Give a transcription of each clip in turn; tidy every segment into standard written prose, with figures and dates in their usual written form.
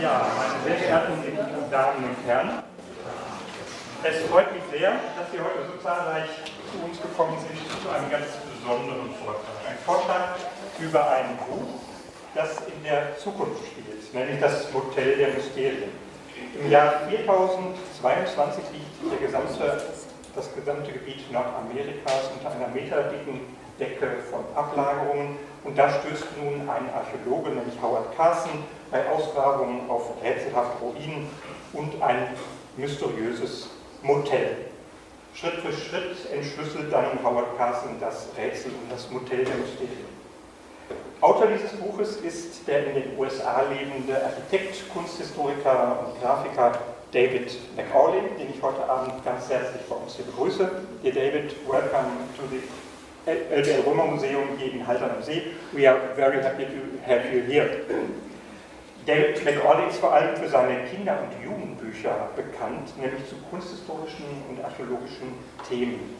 Ja, meine sehr geehrten Damen und Herren, es freut mich sehr, dass Sie heute so zahlreich zu uns gekommen sind zu einem ganz besonderen Vortrag. Ein Vortrag über ein Buch, das in der Zukunft spielt, nämlich das Motel der Mysterien. Im Jahr 4022 liegt das gesamte Gebiet Nordamerikas unter einer meterdicken Decke von Ablagerungen. Und da stößt nun ein Archäologe, nämlich Howard Carson, bei Ausgrabungen auf rätselhafte Ruinen und ein mysteriöses Motel. Schritt für Schritt entschlüsselt dann Howard Carson das Rätsel um das Motel der Mysterien. Autor dieses Buches ist der in den USA lebende Architekt, Kunsthistoriker und Grafiker David Macaulay, den ich heute Abend ganz herzlich bei uns hier begrüße. Dear David, welcome to the LWL-Römermuseum hier in Haltern am See. We are very happy to have you here. David Macaulay ist vor allem für seine Kinder- und Jugendbücher bekannt, nämlich zu kunsthistorischen und archäologischen Themen.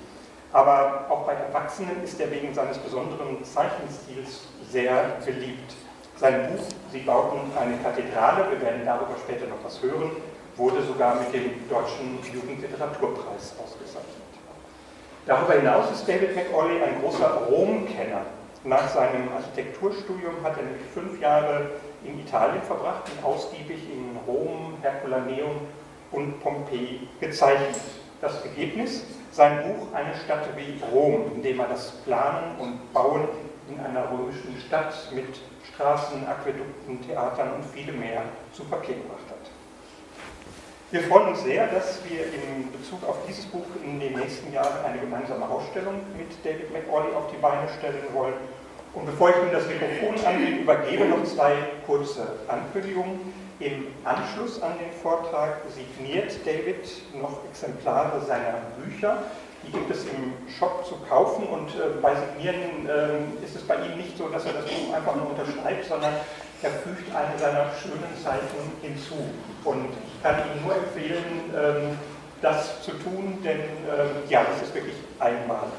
Aber auch bei Erwachsenen ist er wegen seines besonderen Zeichenstils sehr beliebt. Sein Buch Sie bauten eine Kathedrale, wir werden darüber später noch was hören, wurde sogar mit dem Deutschen Jugendliteraturpreis ausgezeichnet. Darüber hinaus ist David Macaulay ein großer Rom-Kenner. Nach seinem Architekturstudium hat er nämlich 5 Jahre in Italien verbracht und ausgiebig in Rom, Herculaneum und Pompeji gezeichnet. Das Ergebnis? Sein Buch Eine Stadt wie Rom, in dem er das Planen und Bauen in einer römischen Stadt mit Straßen, Aquädukten, Theatern und vielem mehr zu Papier gebracht hat. Wir freuen uns sehr, dass wir in Bezug auf dieses Buch in den nächsten Jahren eine gemeinsame Ausstellung mit David Macaulay auf die Beine stellen wollen. Und bevor ich nun das Mikrofon an ihn übergebe, noch 2 kurze Ankündigungen. Im Anschluss an den Vortrag signiert David noch Exemplare seiner Bücher. Die gibt es im Shop zu kaufen und bei Signieren ist es bei ihm nicht so, dass er das Buch einfach nur unterschreibt, sondern er fügt eine seiner schönen Zeichnungen hinzu. Und ich kann Ihnen nur empfehlen, das zu tun, denn ja, das ist wirklich einmalig.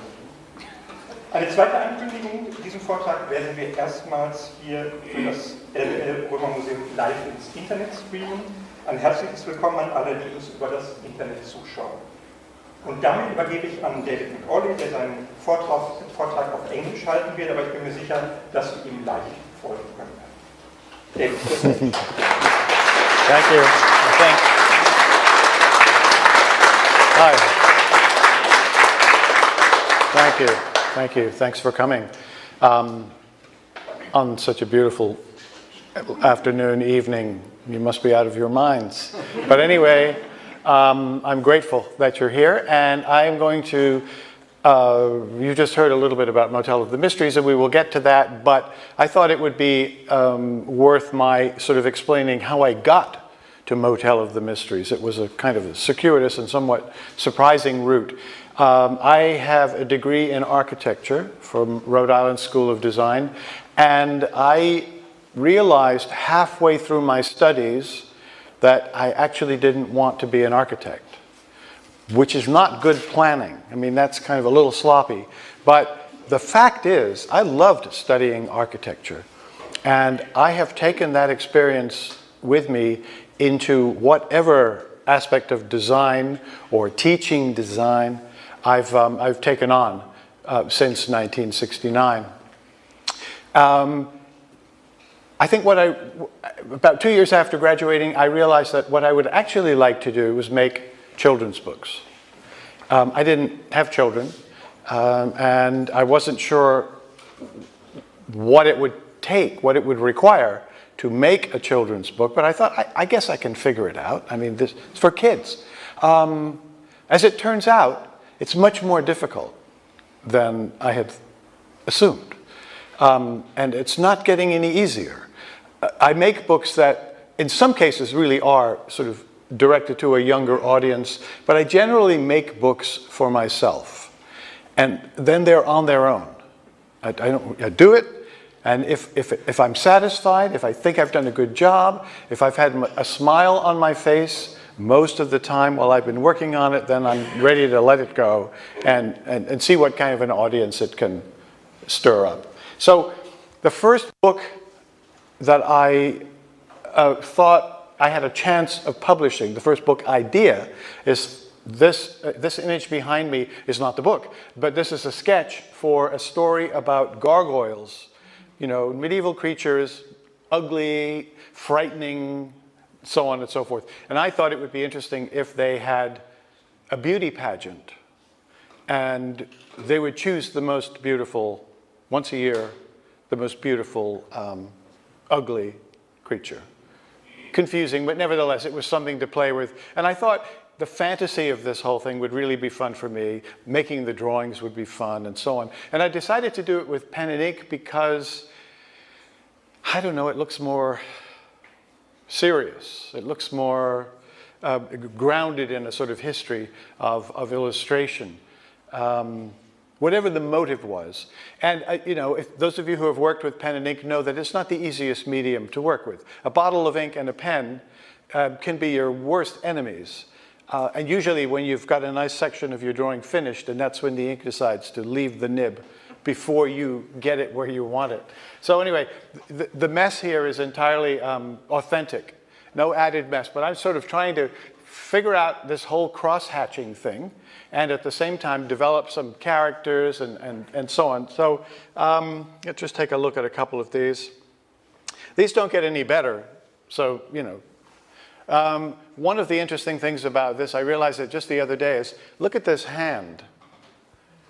Eine zweite Ankündigung, diesen Vortrag werden wir erstmals hier für das LWL-Römermuseum live ins Internet streamen. Ein herzliches Willkommen an alle, die uns über das Internet zuschauen. Und damit übergebe ich an David Macaulay, der seinen Vortrag auf Englisch halten wird, aber ich bin mir sicher, dass wir ihm leicht folgen können. David, Thank you. Hi. Thank you. Thank you. Thanks for coming on such a beautiful afternoon, evening. You must be out of your minds. But anyway, I'm grateful that you're here, and I am going to, you just heard a little bit about Motel of the Mysteries, and we will get to that, but I thought it would be worth my sort of explaining how I got to Motel of the Mysteries. It was a kind of a circuitous and somewhat surprising route. I have a degree in architecture from Rhode Island School of Design, and I realized halfway through my studies that I actually didn't want to be an architect, which is not good planning. I mean, that's kind of a little sloppy. But the fact is, I loved studying architecture, and I have taken that experience with me into whatever aspect of design or teaching design I've taken on since 1969. I think about 2 years after graduating, I realized that what I would actually like to do was make children's books. I didn't have children, and I wasn't sure what it would take, what it would require to make a children's book, but I thought, I guess I can figure it out. I mean, it's for kids. As it turns out, it's much more difficult than I had assumed. And it's not getting any easier. I make books that, in some cases, really are sort of directed to a younger audience, but I generally make books for myself. And then they're on their own. I do it, and if I'm satisfied, if I think I've done a good job, if I've had a smile on my face most of the time while I've been working on it, then I'm ready to let it go and see what kind of an audience it can stir up. So the first book that I thought I had a chance of publishing. The first book idea is this image behind me is not the book, but this is a sketch for a story about gargoyles, you know, medieval creatures, ugly, frightening, so on and so forth. And I thought it would be interesting if they had a beauty pageant and they would choose the most beautiful, once a year, the most beautiful ugly creature. Confusing, but nevertheless, it was something to play with. And I thought the fantasy of this whole thing would really be fun for me. Making the drawings would be fun, and so on. And I decided to do it with pen and ink because, I don't know, it looks more serious. It looks more grounded in a sort of history of illustration. Whatever the motive was. And, you know, if those of you who have worked with pen and ink know that it's not the easiest medium to work with. A bottle of ink and a pen can be your worst enemies. And usually when you've got a nice section of your drawing finished, and that's when the ink decides to leave the nib before you get it where you want it. So anyway, the mess here is entirely authentic. No added mess. But I'm sort of trying to figure out this whole cross-hatching thing, and at the same time develop some characters and so on. So let's just take a look at a couple of these. These don't get any better, so, you know. One of the interesting things about this, I realized it just the other day, is look at this hand.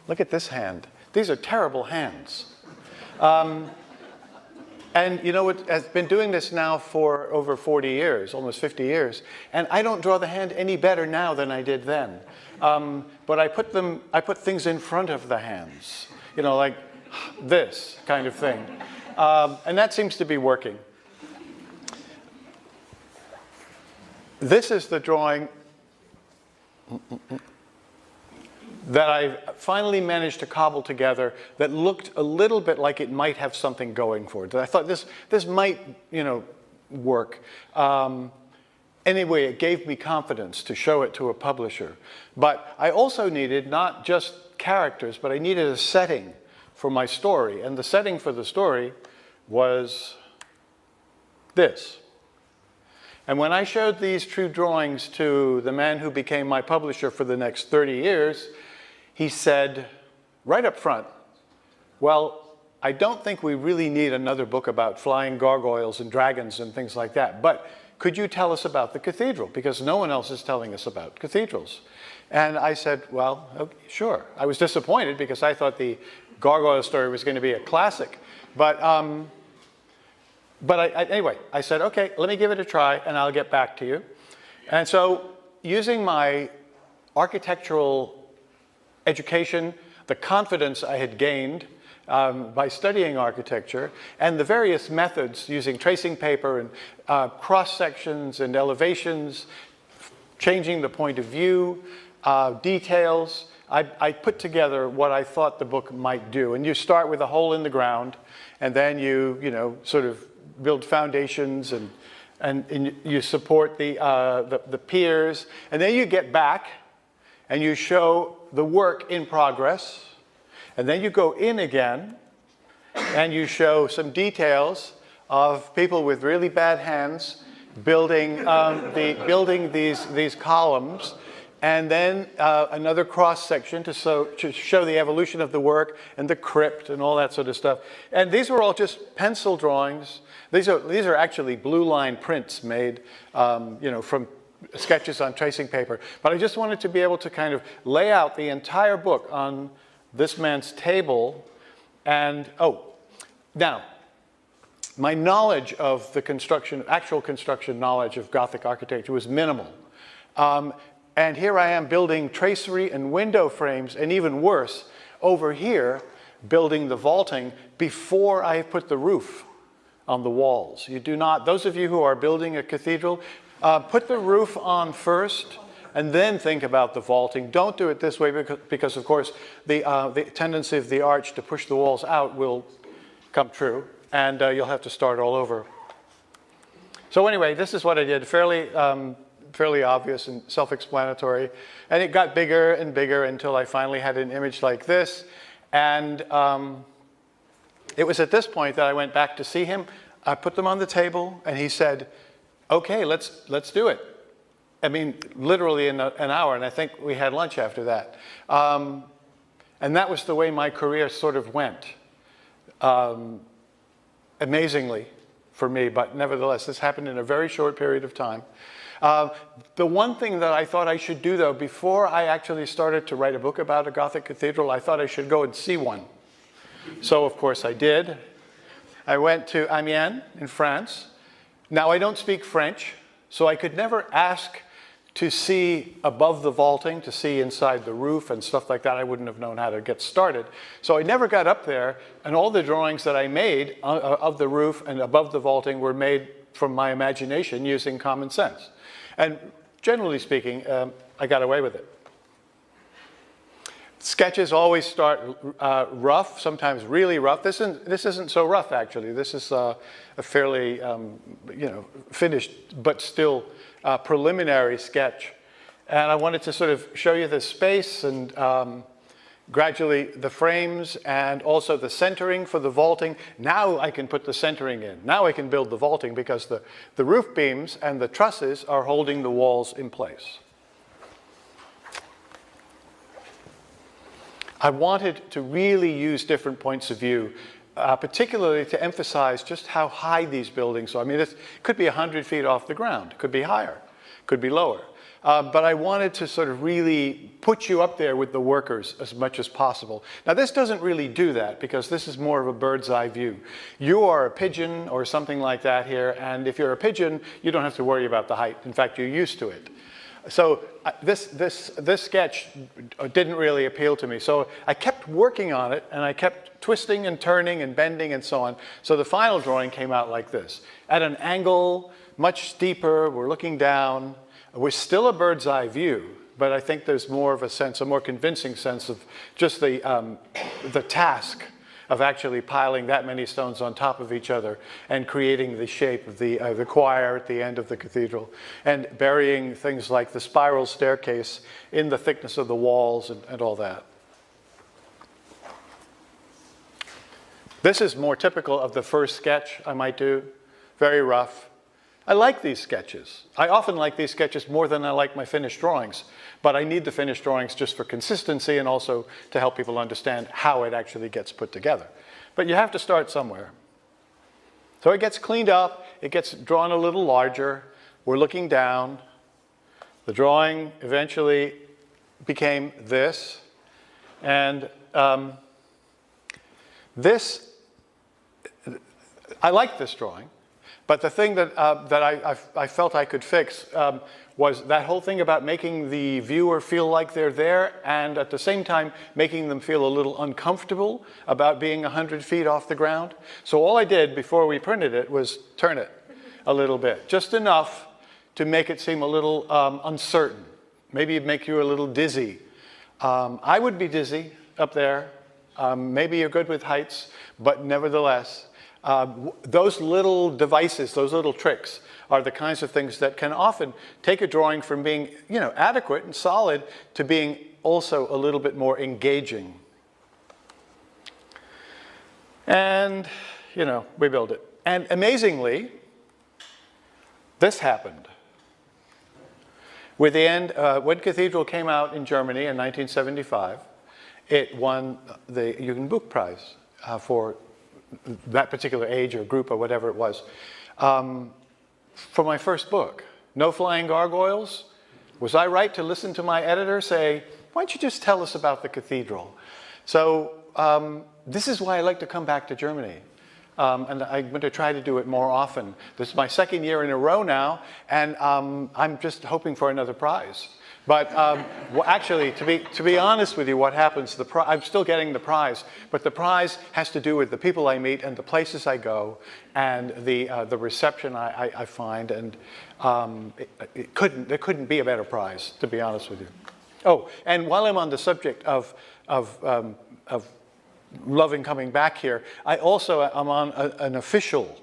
Look at this hand. These are terrible hands. And you know what, I've been doing this now for over 40 years, almost 50 years, and I don't draw the hand any better now than I did then. But I put things in front of the hands, you know, like this kind of thing. And that seems to be working. This is the drawing that I finally managed to cobble together that looked a little bit like it might have something going for it. I thought this might, you know, work. Anyway, it gave me confidence to show it to a publisher. But I also needed not just characters, but I needed a setting for my story. And the setting for the story was this. And when I showed these true drawings to the man who became my publisher for the next 30 years, he said, right up front, well, I don't think we really need another book about flying gargoyles and dragons and things like that, but could you tell us about the cathedral? Because no one else is telling us about cathedrals. And I said, well, okay, sure. I was disappointed because I thought the gargoyle story was going to be a classic. Anyway, I said, okay, let me give it a try and I'll get back to you. And so using my architectural education, the confidence I had gained by studying architecture, and the various methods using tracing paper and cross-sections and elevations, changing the point of view, details, I put together what I thought the book might do. And you start with a hole in the ground, and then you know, sort of build foundations and you support the piers, and then you get back and you show the work in progress, and then you go in again and you show some details of people with really bad hands building these columns, and then another cross section to show the evolution of the work and the crypt and all that sort of stuff. And these were all just pencil drawings. These are actually blue line prints made, you know, from sketches on tracing paper. But I just wanted to be able to kind of lay out the entire book on this man's table. And now, my knowledge of the construction, actual construction knowledge of Gothic architecture was minimal. And here I am building tracery and window frames, and even worse, over here, building the vaulting before I put the roof on the walls. You do not, those of you who are building a cathedral, put the roof on first and then think about the vaulting. Don't do it this way because of course, the tendency of the arch to push the walls out will come true, and you'll have to start all over. So anyway, this is what I did, fairly obvious and self-explanatory. And it got bigger and bigger until I finally had an image like this. And it was at this point that I went back to see him. I put them on the table, and he said, okay, let's do it. I mean, literally in an hour, and I think we had lunch after that. And that was the way my career sort of went. Amazingly for me, but nevertheless, this happened in a very short period of time. The one thing that I thought I should do, though, before I actually started to write a book about a Gothic cathedral, I thought I should go and see one. So, of course, I did. I went to Amiens in France. Now, I don't speak French, so I could never ask to see above the vaulting, to see inside the roof and stuff like that. I wouldn't have known how to get started. So I never got up there, and all the drawings that I made of the roof and above the vaulting were made from my imagination using common sense. And generally speaking, I got away with it. Sketches always start rough, sometimes really rough. This isn't so rough, actually. This is a fairly, finished, but still preliminary sketch. And I wanted to sort of show you the space and gradually the frames and also the centering for the vaulting. Now I can put the centering in. Now I can build the vaulting because the roof beams and the trusses are holding the walls in place. I wanted to really use different points of view, particularly to emphasize just how high these buildings are. I mean, it could be 100 feet off the ground, could be higher, could be lower. But I wanted to sort of really put you up there with the workers as much as possible. Now, this doesn't really do that because this is more of a bird's eye view. You are a pigeon or something like that here, and if you're a pigeon, you don't have to worry about the height. In fact, you're used to it. So this sketch didn't really appeal to me. So I kept working on it, and I kept twisting and turning and bending and so on. So the final drawing came out like this. At an angle, much steeper, we're looking down. We're still a bird's eye view, but I think there's more of a sense, a more convincing sense of just the task of actually piling that many stones on top of each other and creating the shape of the choir at the end of the cathedral and burying things like the spiral staircase in the thickness of the walls and all that. This is more typical of the first sketch I might do, very rough. I like these sketches. I often like these sketches more than I like my finished drawings, but I need the finished drawings just for consistency and also to help people understand how it actually gets put together. But you have to start somewhere. So it gets cleaned up, it gets drawn a little larger, we're looking down. The drawing eventually became this, and I like this drawing. But the thing that I felt I could fix was that whole thing about making the viewer feel like they're there and at the same time making them feel a little uncomfortable about being 100 feet off the ground. So all I did before we printed it was turn it a little bit, just enough to make it seem a little uncertain. Maybe it'd make you a little dizzy. I would be dizzy up there. Maybe you're good with heights, but nevertheless, those little devices, those little tricks are the kinds of things that can often take a drawing from being, adequate and solid to being also a little bit more engaging. And, we build it. And amazingly, this happened. With the end, when Cathedral came out in Germany in 1975, it won the Jugendbuch Prize for that particular age or group or whatever it was, for my first book. No Flying Gargoyles. Was I right to listen to my editor say, why don't you just tell us about the cathedral? So this is why I like to come back to Germany. And I'm going to try to do it more often. This is my second year in a row now, and I'm just hoping for another prize. But well, actually, to be honest with you, what happens, I'm still getting the prize, but the prize has to do with the people I meet and the places I go and the reception I find, and there couldn't be a better prize, to be honest with you. Oh, and while I'm on the subject of loving coming back here, I also am on an official.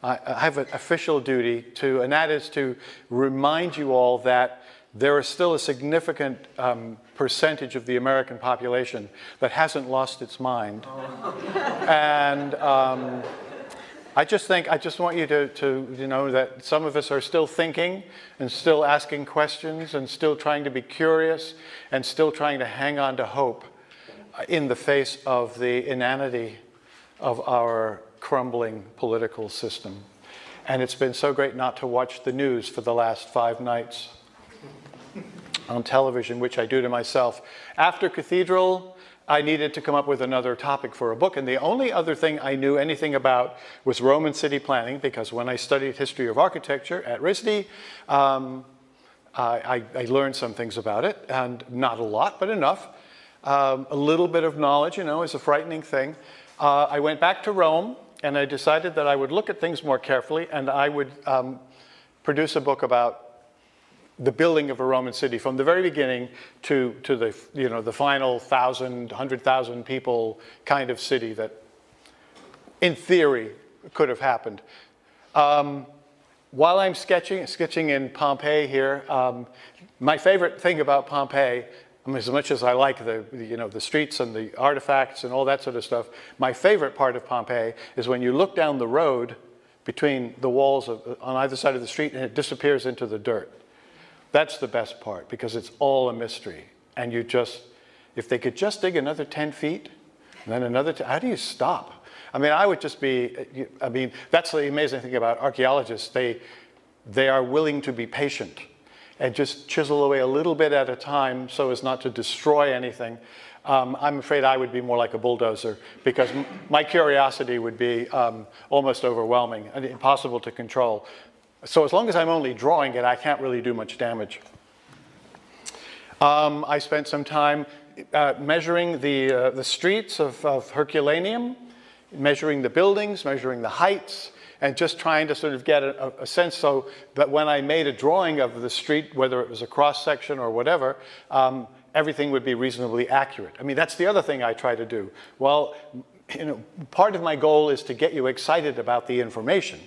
I have an official duty to, and that is to remind you all that there is still a significant percentage of the American population that hasn't lost its mind. And I just want you to know that some of us are still thinking and still asking questions and still trying to be curious and still trying to hang on to hope in the face of the inanity of our crumbling political system. And it's been so great not to watch the news for the last 5 nights on television, which I do to myself. After Cathedral, I needed to come up with another topic for a book, and the only other thing I knew anything about was Roman city planning, because when I studied history of architecture at RISD, I learned some things about it, and not a lot, but enough. A little bit of knowledge, is a frightening thing. I went back to Rome, and I decided that I would look at things more carefully, and I would produce a book about the building of a Roman city from the very beginning to the final 1,000, 100,000 people kind of city that, in theory, could have happened. While I'm sketching in Pompeii here, my favorite thing about Pompeii, as much as I like the streets and the artifacts and all that sort of stuff, my favorite part of Pompeii is when you look down the road between the walls on either side of the street and it disappears into the dirt. That's the best part, because it's all a mystery. And if they could just dig another 10 feet, and then another 10, how do you stop? I would just be, that's the amazing thing about archaeologists. They are willing to be patient and just chisel away a little bit at a time so as not to destroy anything. I'm afraid I would be more like a bulldozer, because my curiosity would be almost overwhelming and impossible to control. So as long as I'm only drawing it, I can't really do much damage. I spent some time measuring the streets of Herculaneum, measuring the buildings, measuring the heights, and just trying to sort of get a sense so that when I made a drawing of the street, whether it was a cross-section or whatever, everything would be reasonably accurate. That's the other thing I try to do. Well, part of my goal is to get you excited about the information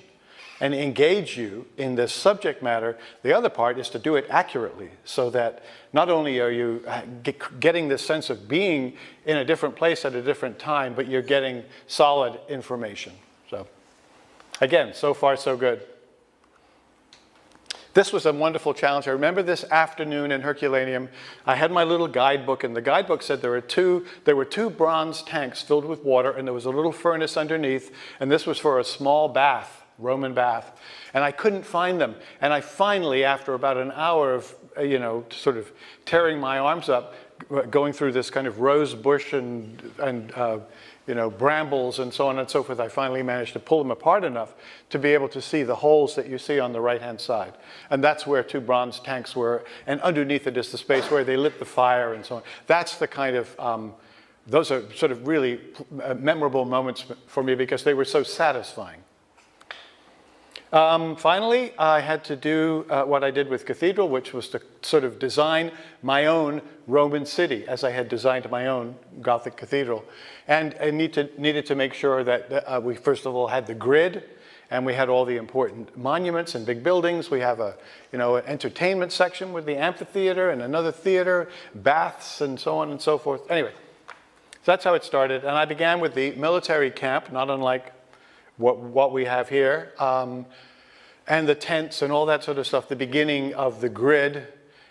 and engage you in this subject matter. The other part is to do it accurately, so that not only are you getting this sense of being in a different place at a different time, but you're getting solid information. So, again, so far so good. This was a wonderful challenge. I remember this afternoon in Herculaneum. I had my little guidebook, and the guidebook said there were two bronze tanks filled with water, and there was a little furnace underneath, and this was for a small bath, Roman bath, and I couldn't find them. And I finally, after about an hour of, sort of tearing my arms up, going through this kind of rose bush and brambles and so on and so forth, I finally managed to pull them apart enough to be able to see the holes that you see on the right-hand side. And that's where 2 bronze tanks were, and underneath it is the space where they lit the fire and so on. That's the kind of, those are sort of really memorable moments for me, because they were so satisfying. Finally, I had to do what I did with Cathedral, which was to sort of design my own Roman city, as I had designed my own Gothic cathedral. And I needed to make sure that we first of all had the grid, and we had all the important monuments and big buildings. We have an entertainment section with the amphitheater and another theater, baths, and so on and so forth. Anyway, so that's how it started. And I began with the military camp, not unlike what we have here, and the tents and all that sort of stuff, the beginning of the grid.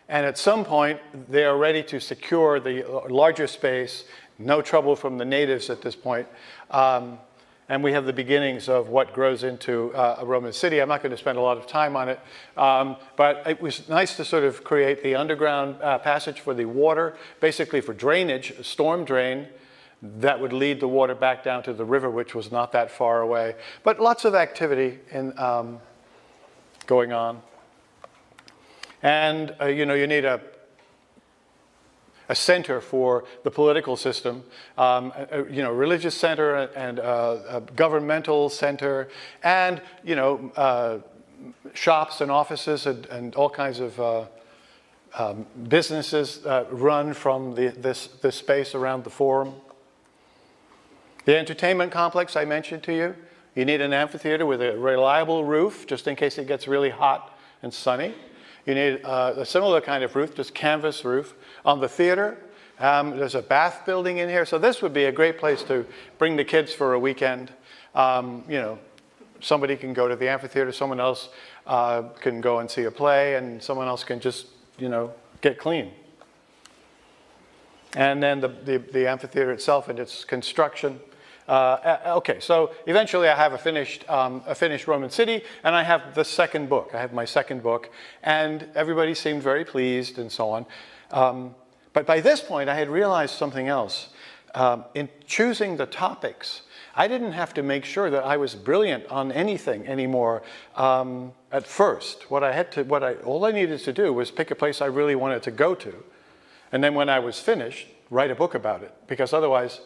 And at some point, they are ready to secure the larger space, no trouble from the natives at this point. And we have the beginnings of what grows into a Roman city. I'm not going to spend a lot of time on it, but it was nice to sort of create the underground passage for the water, basically for drainage, a storm drain, that would lead the water back down to the river, which was not that far away. But lots of activity going on. And, you need a center for the political system, religious center and a governmental center, and, shops and offices and all kinds of businesses run from this space around the forum. The entertainment complex I mentioned to you. You need an amphitheater with a reliable roof, just in case it gets really hot and sunny. You need a similar kind of roof, just canvas roof. On the theater, there's a bath building in here. So this would be a great place to bring the kids for a weekend. somebody can go to the amphitheater, someone else can go and see a play, and someone else can just, get clean. And then the amphitheater itself and its construction. Okay, so eventually I have a finished Roman city, and I have the second book. I have my second book, and everybody seemed very pleased and so on. But by this point, I had realized something else. In choosing the topics, I didn't have to make sure that I was brilliant on anything anymore at first. All I needed to do was pick a place I really wanted to go to, and then when I was finished, write a book about it, because otherwise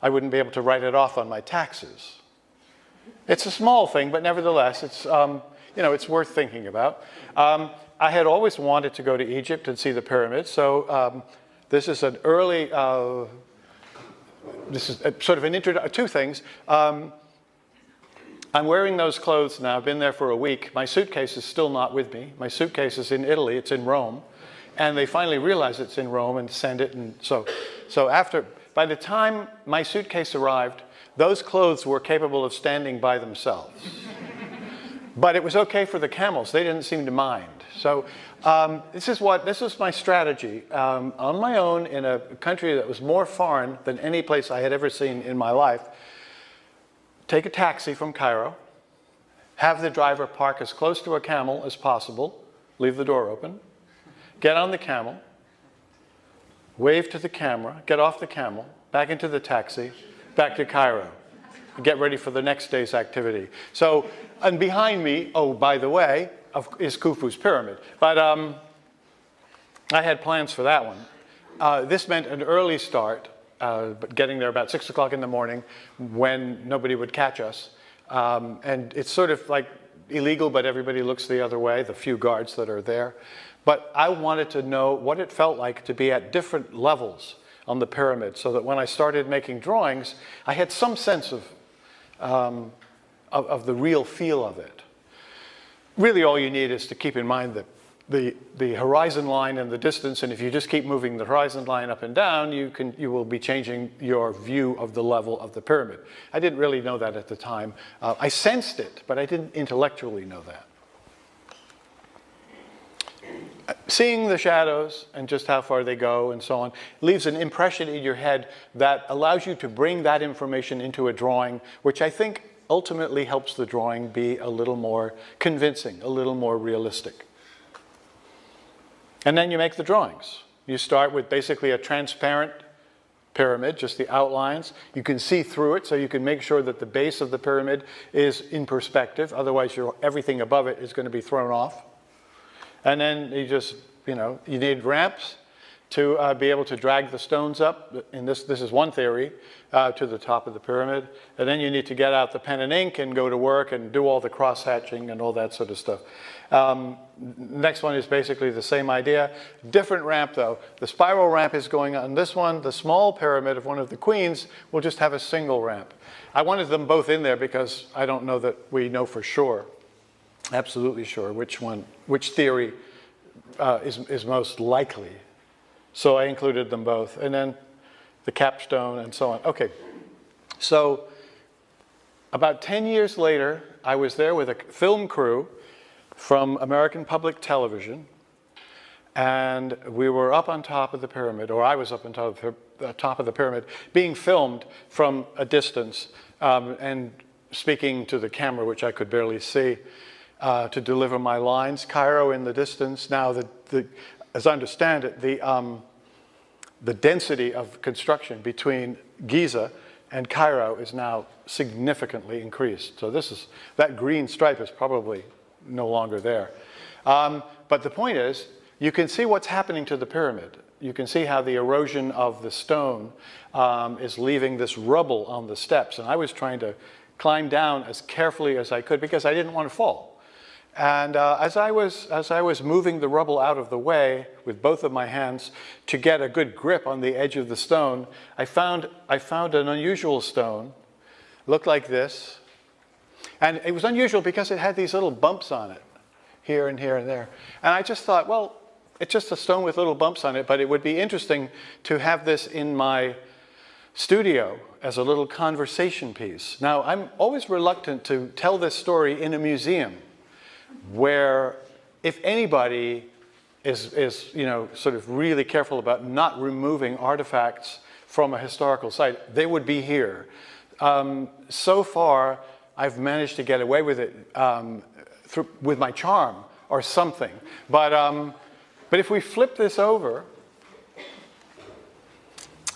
I wouldn't be able to write it off on my taxes. It's a small thing, but nevertheless, it's worth thinking about. I had always wanted to go to Egypt and see the pyramids, so this is an early. This is sort of an intro. Two things. I'm wearing those clothes now. I've been there for a week. My suitcase is still not with me. My suitcase is in Italy. It's in Rome, and they finally realize it's in Rome and send it. And so by the time my suitcase arrived, those clothes were capable of standing by themselves. But it was okay for the camels. They didn't seem to mind. So this is my strategy. On my own, in a country that was more foreign than any place I had ever seen in my life, take a taxi from Cairo, have the driver park as close to a camel as possible, leave the door open, get on the camel, wave to the camera, get off the camel, back into the taxi, back to Cairo, and get ready for the next day's activity. So, and behind me, oh, by the way, is Khufu's pyramid. But I had plans for that one. This meant an early start, but getting there about 6 o'clock in the morning when nobody would catch us. And it's sort of like illegal, but everybody looks the other way, the few guards that are there. But I wanted to know what it felt like to be at different levels on the pyramid, so that when I started making drawings, I had some sense of the real feel of it. Really, all you need is to keep in mind that the horizon line and the distance, and if you just keep moving the horizon line up and down, you will be changing your view of the level of the pyramid. I didn't really know that at the time. I sensed it, but I didn't intellectually know that. Seeing the shadows and just how far they go and so on leaves an impression in your head that allows you to bring that information into a drawing, which I think ultimately helps the drawing be a little more convincing, a little more realistic. And then you make the drawings. You start with basically a transparent pyramid, just the outlines. You can see through it, so you can make sure that the base of the pyramid is in perspective. Otherwise, everything above it is going to be thrown off. And then you need ramps to be able to drag the stones up. And this is one theory, to the top of the pyramid. And then you need to get out the pen and ink and go to work and do all the cross-hatching and all that sort of stuff. Next one is basically the same idea. Different ramp, though. The spiral ramp is going on this one. The small pyramid of one of the queens will just have a single ramp. I wanted them both in there because I don't know that we know for sure, absolutely sure, which theory is most likely. So I included them both. And then the capstone and so on. Okay, so about 10 years later, I was there with a film crew from American Public Television, and we were up on top of the pyramid, or I was up on top of the pyramid, being filmed from a distance and speaking to the camera, which I could barely see, to deliver my lines. Cairo in the distance. Now, as I understand it, the density of construction between Giza and Cairo is now significantly increased. So that green stripe is probably no longer there. But the point is, you can see what's happening to the pyramid. You can see how the erosion of the stone is leaving this rubble on the steps. And I was trying to climb down as carefully as I could because I didn't want to fall. And as I was moving the rubble out of the way with both of my hands to get a good grip on the edge of the stone, I found an unusual stone. Looked like this. And it was unusual because it had these little bumps on it, here and here and there. And I just thought, well, it's just a stone with little bumps on it, but it would be interesting to have this in my studio as a little conversation piece. Now, I'm always reluctant to tell this story in a museum where if anybody is you know, sort of really careful about not removing artifacts from a historical site, they would be here. So far, I've managed to get away with it with my charm or something. But if we flip this over,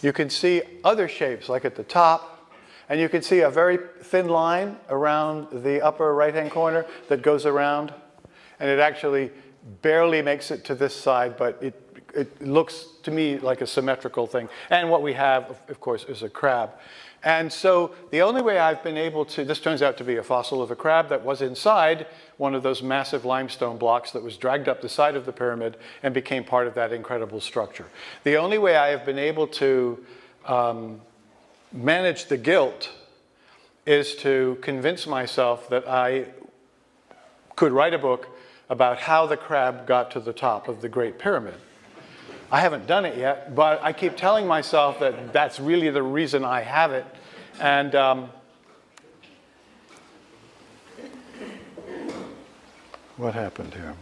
you can see other shapes, like at the top, and you can see a very thin line around the upper right-hand corner that goes around, and it actually barely makes it to this side, but it looks to me like a symmetrical thing. And what we have, of course, is a crab. And so the only way I've been able to, this turns out to be a fossil of a crab that was inside one of those massive limestone blocks that was dragged up the side of the pyramid and became part of that incredible structure. The only way I have been able to manage the guilt is to convince myself that I could write a book about how the crab got to the top of the Great Pyramid. I haven't done it yet, but I keep telling myself that that's really the reason I have it. And what happened here?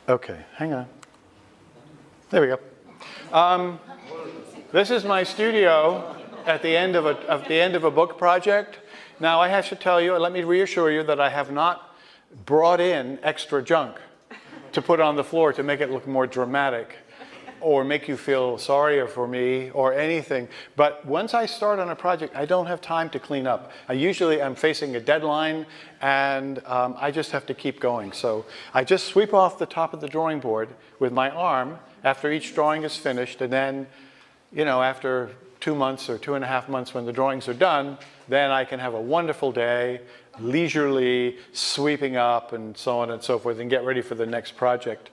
Okay, hang on. There we go. This is my studio at the end of a book project. Now, I have to tell you, let me reassure you that I have not brought in extra junk to put on the floor to make it look more dramatic or make you feel sorrier for me or anything. But once I start on a project, I don't have time to clean up. I'm facing a deadline, and I just have to keep going. So I just sweep off the top of the drawing board with my arm after each drawing is finished, and then, you know, after 2 months or 2.5 months when the drawings are done, then I can have a wonderful day, leisurely sweeping up and so on and so forth, and get ready for the next project,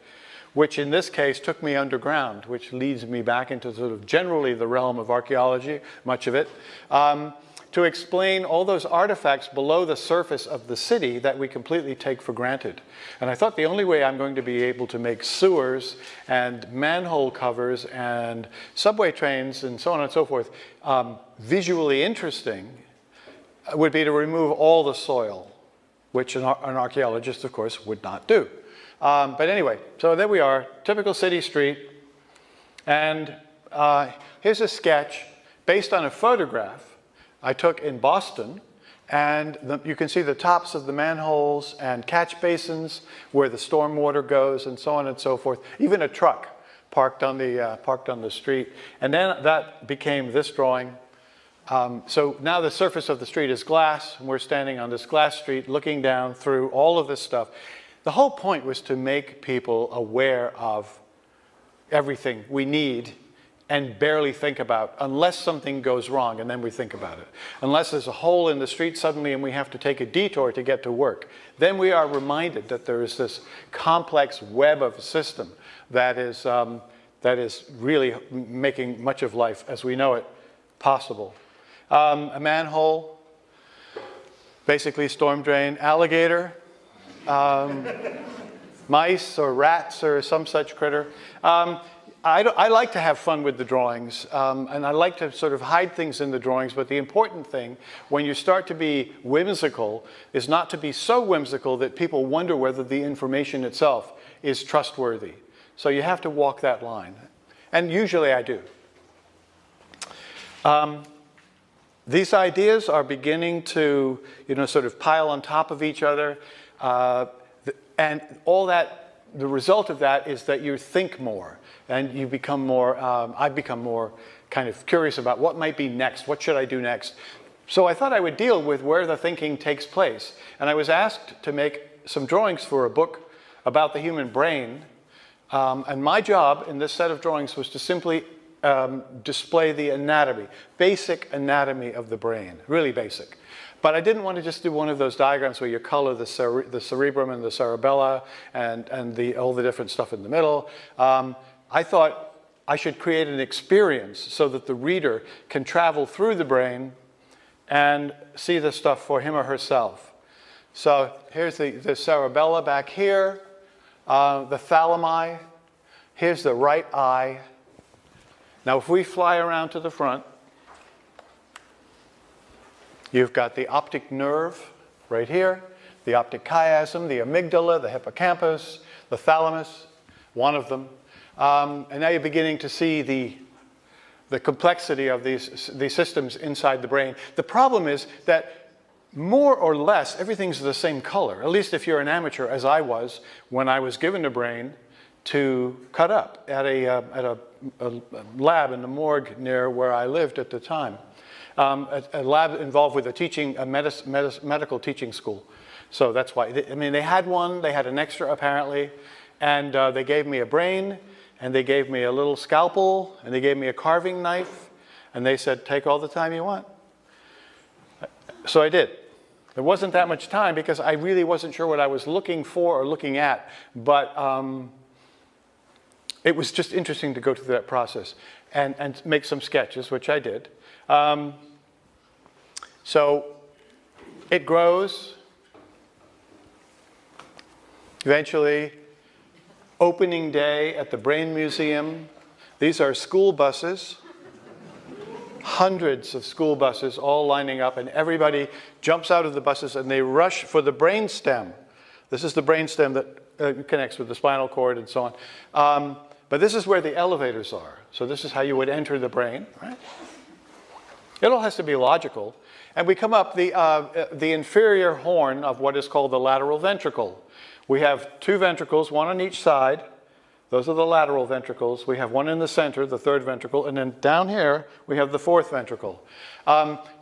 which in this case took me underground, which leads me back into sort of generally the realm of archaeology, much of it, to explain all those artifacts below the surface of the city that we completely take for granted. And I thought the only way I'm going to be able to make sewers and manhole covers and subway trains and so on and so forth visually interesting would be to remove all the soil, which an archaeologist, of course, would not do. But anyway, so there we are, typical city street. And here's a sketch based on a photograph I took in Boston. And you can see the tops of the manholes and catch basins where the storm water goes and so on and so forth. Even a truck parked on the street. And then that became this drawing. So now the surface of the street is glass, and we're standing on this glass street looking down through all of this stuff. The whole point was to make people aware of everything we need and barely think about, unless something goes wrong, and then we think about it. Unless there's a hole in the street suddenly and we have to take a detour to get to work. Then we are reminded that there is this complex web of a system that is really making much of life as we know it possible. A manhole, basically storm drain, alligator, mice or rats or some such critter. I like to have fun with the drawings, and I like to sort of hide things in the drawings, but the important thing when you start to be whimsical is not to be so whimsical that people wonder whether the information itself is trustworthy. So you have to walk that line, and usually I do. These ideas are beginning to, you know, sort of pile on top of each other, and all that, the result of that is that you think more, and you become more, I've become more kind of curious about what might be next, what should I do next. So I thought I would deal with where the thinking takes place, and I was asked to make some drawings for a book about the human brain, and my job in this set of drawings was to simply display the anatomy, basic anatomy of the brain, really basic. But I didn't want to just do one of those diagrams where you color the cerebrum and the cerebella and all the different stuff in the middle. I thought I should create an experience so that the reader can travel through the brain and see the stuff for him or herself. So here's the cerebella back here, the thalami, here's the right eye, Now, if we fly around to the front, you've got the optic nerve right here, the optic chiasm, the amygdala, the hippocampus, the thalamus, one of them. And now you're beginning to see the complexity of these systems inside the brain. The problem is that more or less everything's the same color, at least if you're an amateur, as I was when I was given a brain to cut up at a lab in the morgue near where I lived at the time. A lab involved with a medical teaching school. So that's why, I mean, they had one, they had an extra apparently, and they gave me a brain, and they gave me a little scalpel, and they gave me a carving knife, and they said, take all the time you want. So I did. There wasn't that much time because I really wasn't sure what I was looking for or looking at, but it was just interesting to go through that process and make some sketches, which I did. So it grows. Eventually, opening day at the Brain Museum. These are school buses. Hundreds of school buses all lining up, and everybody jumps out of the buses and they rush for the brain stem. This is the brain stem that connects with the spinal cord and so on. But this is where the elevators are. So this is how you would enter the brain, right? It all has to be logical. And we come up the inferior horn of what is called the lateral ventricle. We have two ventricles, one on each side. Those are the lateral ventricles. We have one in the center, the third ventricle, and then down here we have the fourth ventricle.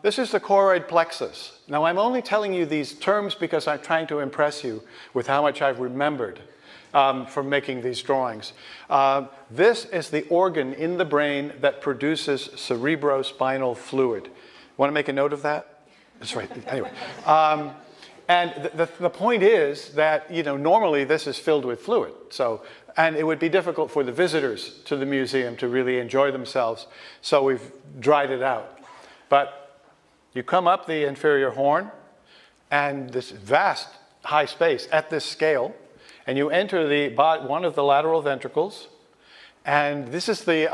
This is the choroid plexus. Now I'm only telling you these terms because I'm trying to impress you with how much I've remembered from making these drawings. This is the organ in the brain that produces cerebrospinal fluid. Want to make a note of that? That's right. Anyway. And the point is that, you know, normally this is filled with fluid. So, and it would be difficult for the visitors to the museum to really enjoy themselves. So we've dried it out. But you come up the inferior horn and this vast high space at this scale, and you enter one of the lateral ventricles. And this is the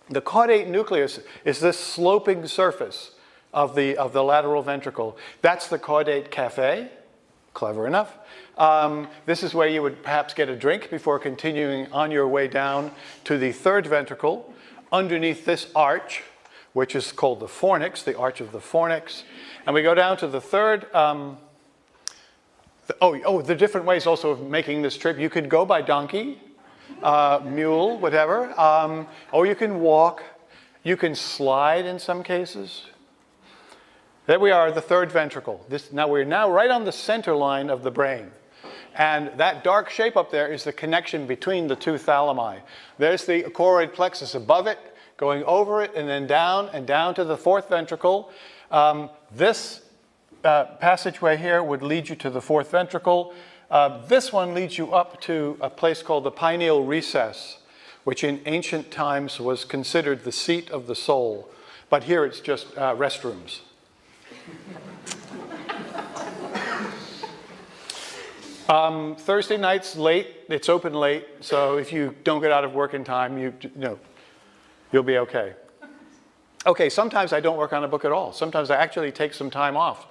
caudate nucleus is this sloping surface of the lateral ventricle. That's the caudate cafe. Clever enough. This is where you would perhaps get a drink before continuing on your way down to the third ventricle, underneath this arch, which is called the fornix, the arch of the fornix. And we go down to the third. The different ways also of making this trip. You could go by donkey, mule, whatever, or you can walk. You can slide in some cases. There we are, the third ventricle. We're now right on the center line of the brain. And that dark shape up there is the connection between the two thalami. There's the choroid plexus above it, going over it, and then down to the fourth ventricle. This passageway here would lead you to the fourth ventricle. This one leads you up to a place called the Pineal Recess, which in ancient times was considered the seat of the soul. But here it's just restrooms. Thursday nights late, it's open late, so if you don't get out of work in time, you'll be okay. Okay, sometimes I don't work on a book at all. Sometimes I actually take some time off.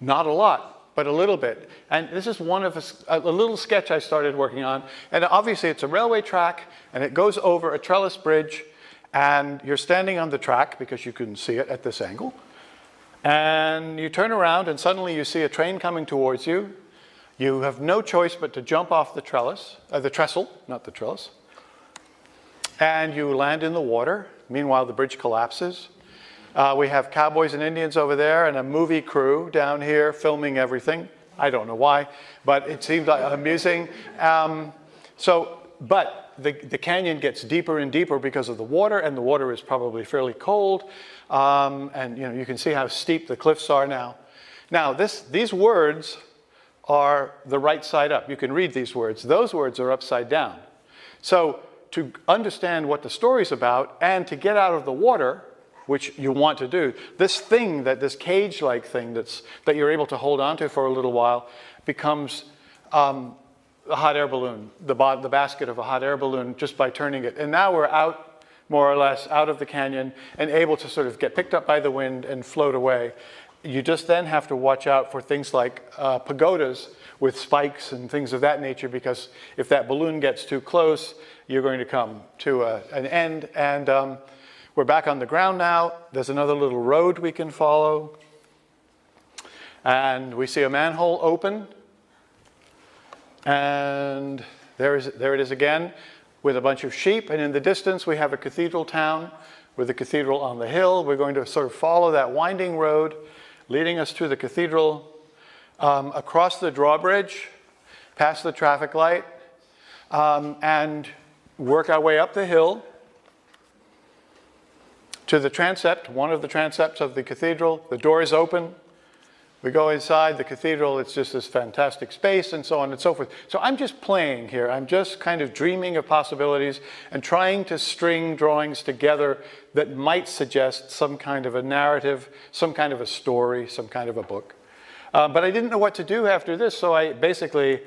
Not a lot, but a little bit. And this is one of a little sketch I started working on. And obviously it's a railway track, and it goes over a trellis bridge, and you're standing on the track because you can see it at this angle. And you turn around, and suddenly you see a train coming towards you. You have no choice but to jump off the trestle, not the trellis. And you land in the water. Meanwhile, the bridge collapses. We have cowboys and Indians over there and a movie crew down here filming everything. I don't know why, but it seemed like amusing. But the canyon gets deeper and deeper because of the water, and the water is probably fairly cold. And you can see how steep the cliffs are now. Now, these words are the right side up. You can read these words. Those words are upside down. So to understand what the story's about and to get out of the water, which you want to do, this cage-like thing that you're able to hold on to for a little while becomes a hot air balloon, the basket of a hot air balloon just by turning it. And now we're out more or less, out of the canyon and able to sort of get picked up by the wind and float away. You just then have to watch out for things like pagodas with spikes and things of that nature, because if that balloon gets too close, you're going to come to an end. And we're back on the ground now. There's another little road we can follow. And we see a manhole open. And there it is again, with a bunch of sheep. And in the distance, we have a cathedral town with a cathedral on the hill. We're going to sort of follow that winding road, leading us to the cathedral, across the drawbridge, past the traffic light, and work our way up the hill to the transept, one of the transepts of the cathedral. The door is open. We go inside the cathedral. It's just this fantastic space, and so on and so forth. So I'm just playing here. I'm just kind of dreaming of possibilities and trying to string drawings together that might suggest some kind of a narrative, some kind of a story, some kind of a book. But I didn't know what to do after this, so I basically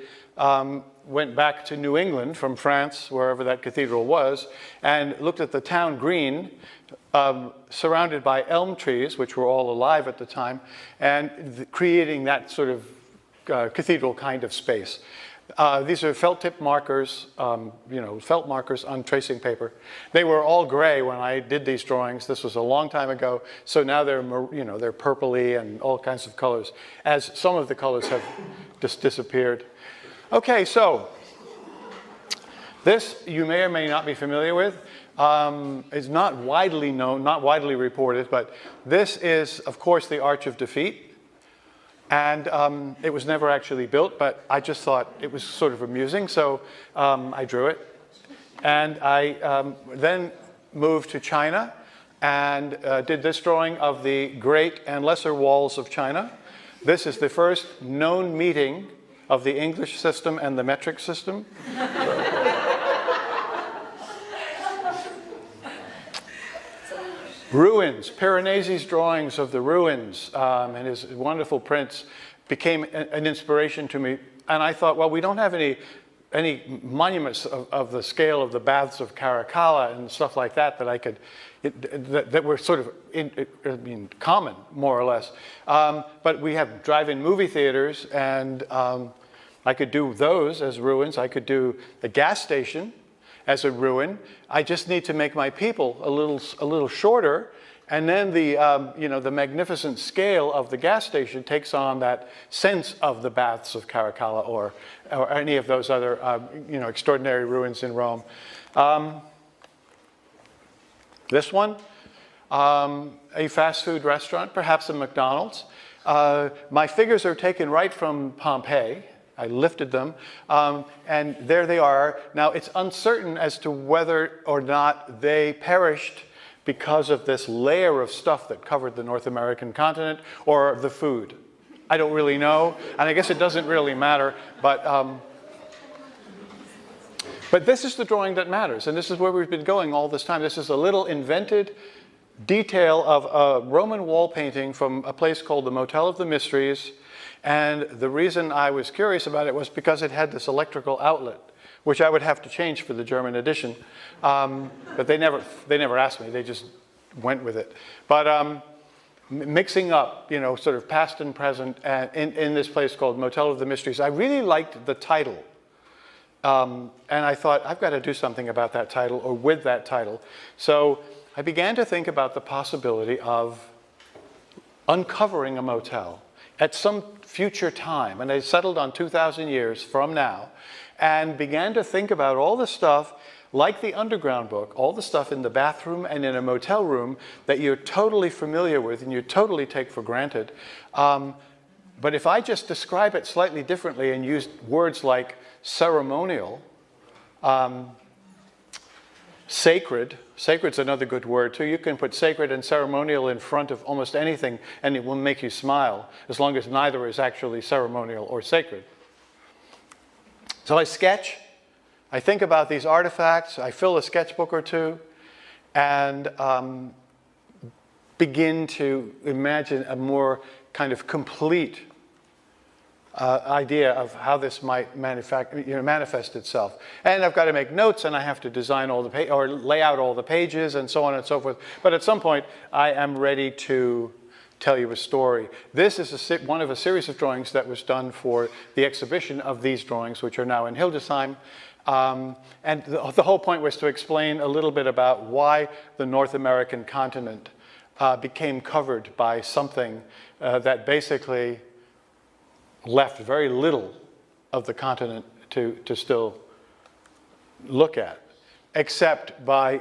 went back to New England from France, wherever that cathedral was, and looked at the town green, surrounded by elm trees, which were all alive at the time, and creating that sort of cathedral kind of space. These are felt tip markers, felt markers on tracing paper. They were all gray when I did these drawings. This was a long time ago, so now they're, they're purpley and all kinds of colors, as some of the colors have just disappeared. Okay, so this you may or may not be familiar with. It's not widely known, not widely reported, but this is, of course, the Arch of Defeat. And it was never actually built, but I just thought it was sort of amusing, so I drew it. And I then moved to China and did this drawing of the Great and Lesser Walls of China. This is the first known meeting of the English system and the metric system. Ruins, Piranesi's drawings of the ruins and his wonderful prints became an inspiration to me. And I thought, well, we don't have any monuments of the scale of the baths of Caracalla and stuff like that I could, that were sort of common, more or less. But we have drive-in movie theaters, and I could do those as ruins. I could do the gas station as a ruin. I just need to make my people a little shorter, and then the the magnificent scale of the gas station takes on that sense of the baths of Caracalla or any of those other extraordinary ruins in Rome. This one, a fast food restaurant, perhaps a McDonald's. My figures are taken right from Pompeii. I lifted them, and there they are. Now, it's uncertain as to whether or not they perished because of this layer of stuff that covered the North American continent or the food. I don't really know, and I guess it doesn't really matter, but this is the drawing that matters, and this is where we've been going all this time. This is a little invented detail of a Roman wall painting from a place called the Motel of the Mysteries. And the reason I was curious about it was because it had this electrical outlet, which I would have to change for the German edition. But they never asked me. They just went with it. But mixing up, sort of past and present in this place called Motel of the Mysteries, I really liked the title. And I thought, I've got to do something about that title or with that title. So I began to think about the possibility of uncovering a motel at some future time, and I settled on 2,000 years from now, and began to think about all the stuff, like the Underground book, all the stuff in the bathroom and in a motel room that you're totally familiar with and you totally take for granted. But if I just describe it slightly differently and use words like ceremonial, sacred, sacred's another good word too. You can put sacred and ceremonial in front of almost anything and it will make you smile, as long as neither is actually ceremonial or sacred. So I sketch, I think about these artifacts, I fill a sketchbook or two, and begin to imagine a more kind of complete idea of how this might manifest itself. And I've got to make notes, and I have to design all the or lay out all the pages, and so on and so forth. But at some point, I am ready to tell you a story. This is one of a series of drawings that was done for the exhibition of these drawings, which are now in Hildesheim. And the whole point was to explain a little bit about why the North American continent became covered by something that basically left very little of the continent to still look at, except by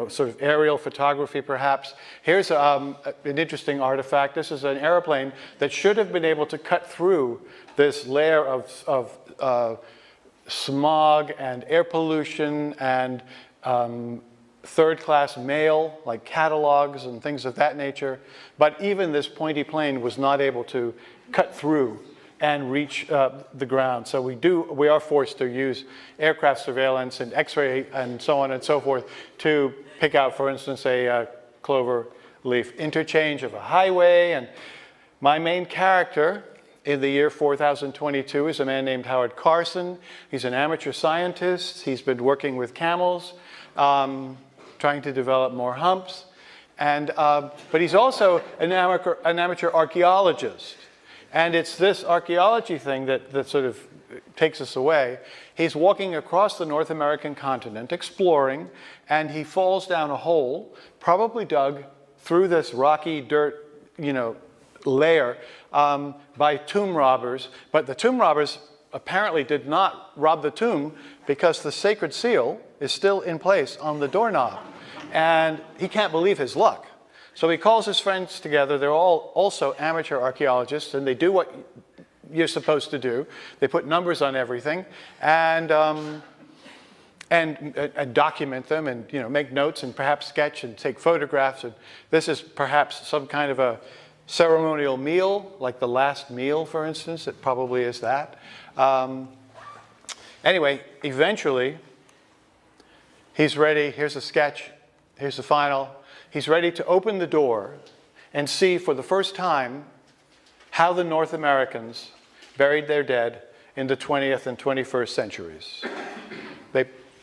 sort of aerial photography, perhaps. Here's an interesting artifact. This is an airplane that should have been able to cut through this layer of smog and air pollution and third-class mail, like catalogs and things of that nature. But even this pointy plane was not able to cut through and reach the ground. So we are forced to use aircraft surveillance and X-ray and so on and so forth to pick out, for instance, a clover leaf interchange of a highway. And my main character in the year 4022 is a man named Howard Carson. He's an amateur scientist. He's been working with camels, trying to develop more humps. And, but he's also an amateur archaeologist. And it's this archaeology thing that sort of takes us away. He's walking across the North American continent, exploring, and he falls down a hole, probably dug through this rocky dirt, layer by tomb robbers. But the tomb robbers apparently did not rob the tomb because the sacred seal is still in place on the doorknob. And he can't believe his luck. So he calls his friends together. They're all also amateur archaeologists, and they do what you're supposed to do. They put numbers on everything and document them, and make notes, and perhaps sketch and take photographs. And this is perhaps some kind of a ceremonial meal, like the last meal, for instance. It probably is that. Anyway, eventually, he's ready. Here's a sketch. Here's the final. He's ready to open the door and see for the first time how the North Americans buried their dead in the 20th and 21st centuries.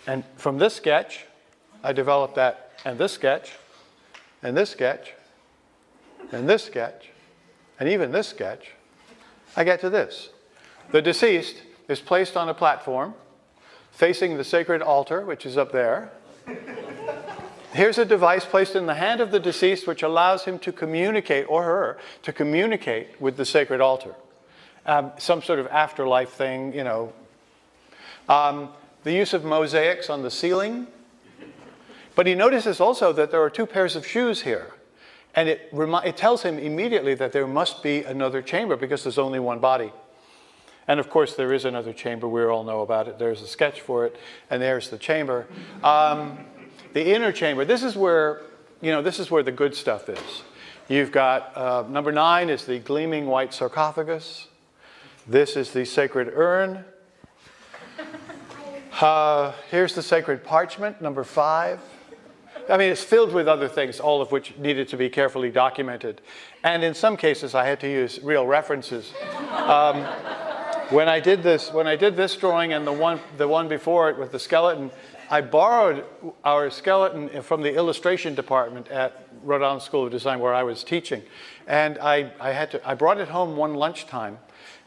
And from this sketch, I developed that, and this sketch, and this sketch, and this sketch, and even this sketch, I get to this. The deceased is placed on a platform facing the sacred altar, which is up there. Here's a device placed in the hand of the deceased which allows him to communicate, or her, to communicate with the sacred altar. Some sort of afterlife thing, The use of mosaics on the ceiling. But he notices also that there are two pairs of shoes here. And it tells him immediately that there must be another chamber because there's only one body. And of course there is another chamber. We all know about it. There's a sketch for it. And there's the chamber. The inner chamber, this is where the good stuff is. You've got, number 9 is the gleaming white sarcophagus. This is the sacred urn. Here's the sacred parchment, number 5. I mean, it's filled with other things, all of which needed to be carefully documented. And in some cases, I had to use real references. When I did this drawing and the one before it with the skeleton, I borrowed our skeleton from the illustration department at Rhode Island School of Design where I was teaching. And I brought it home one lunchtime,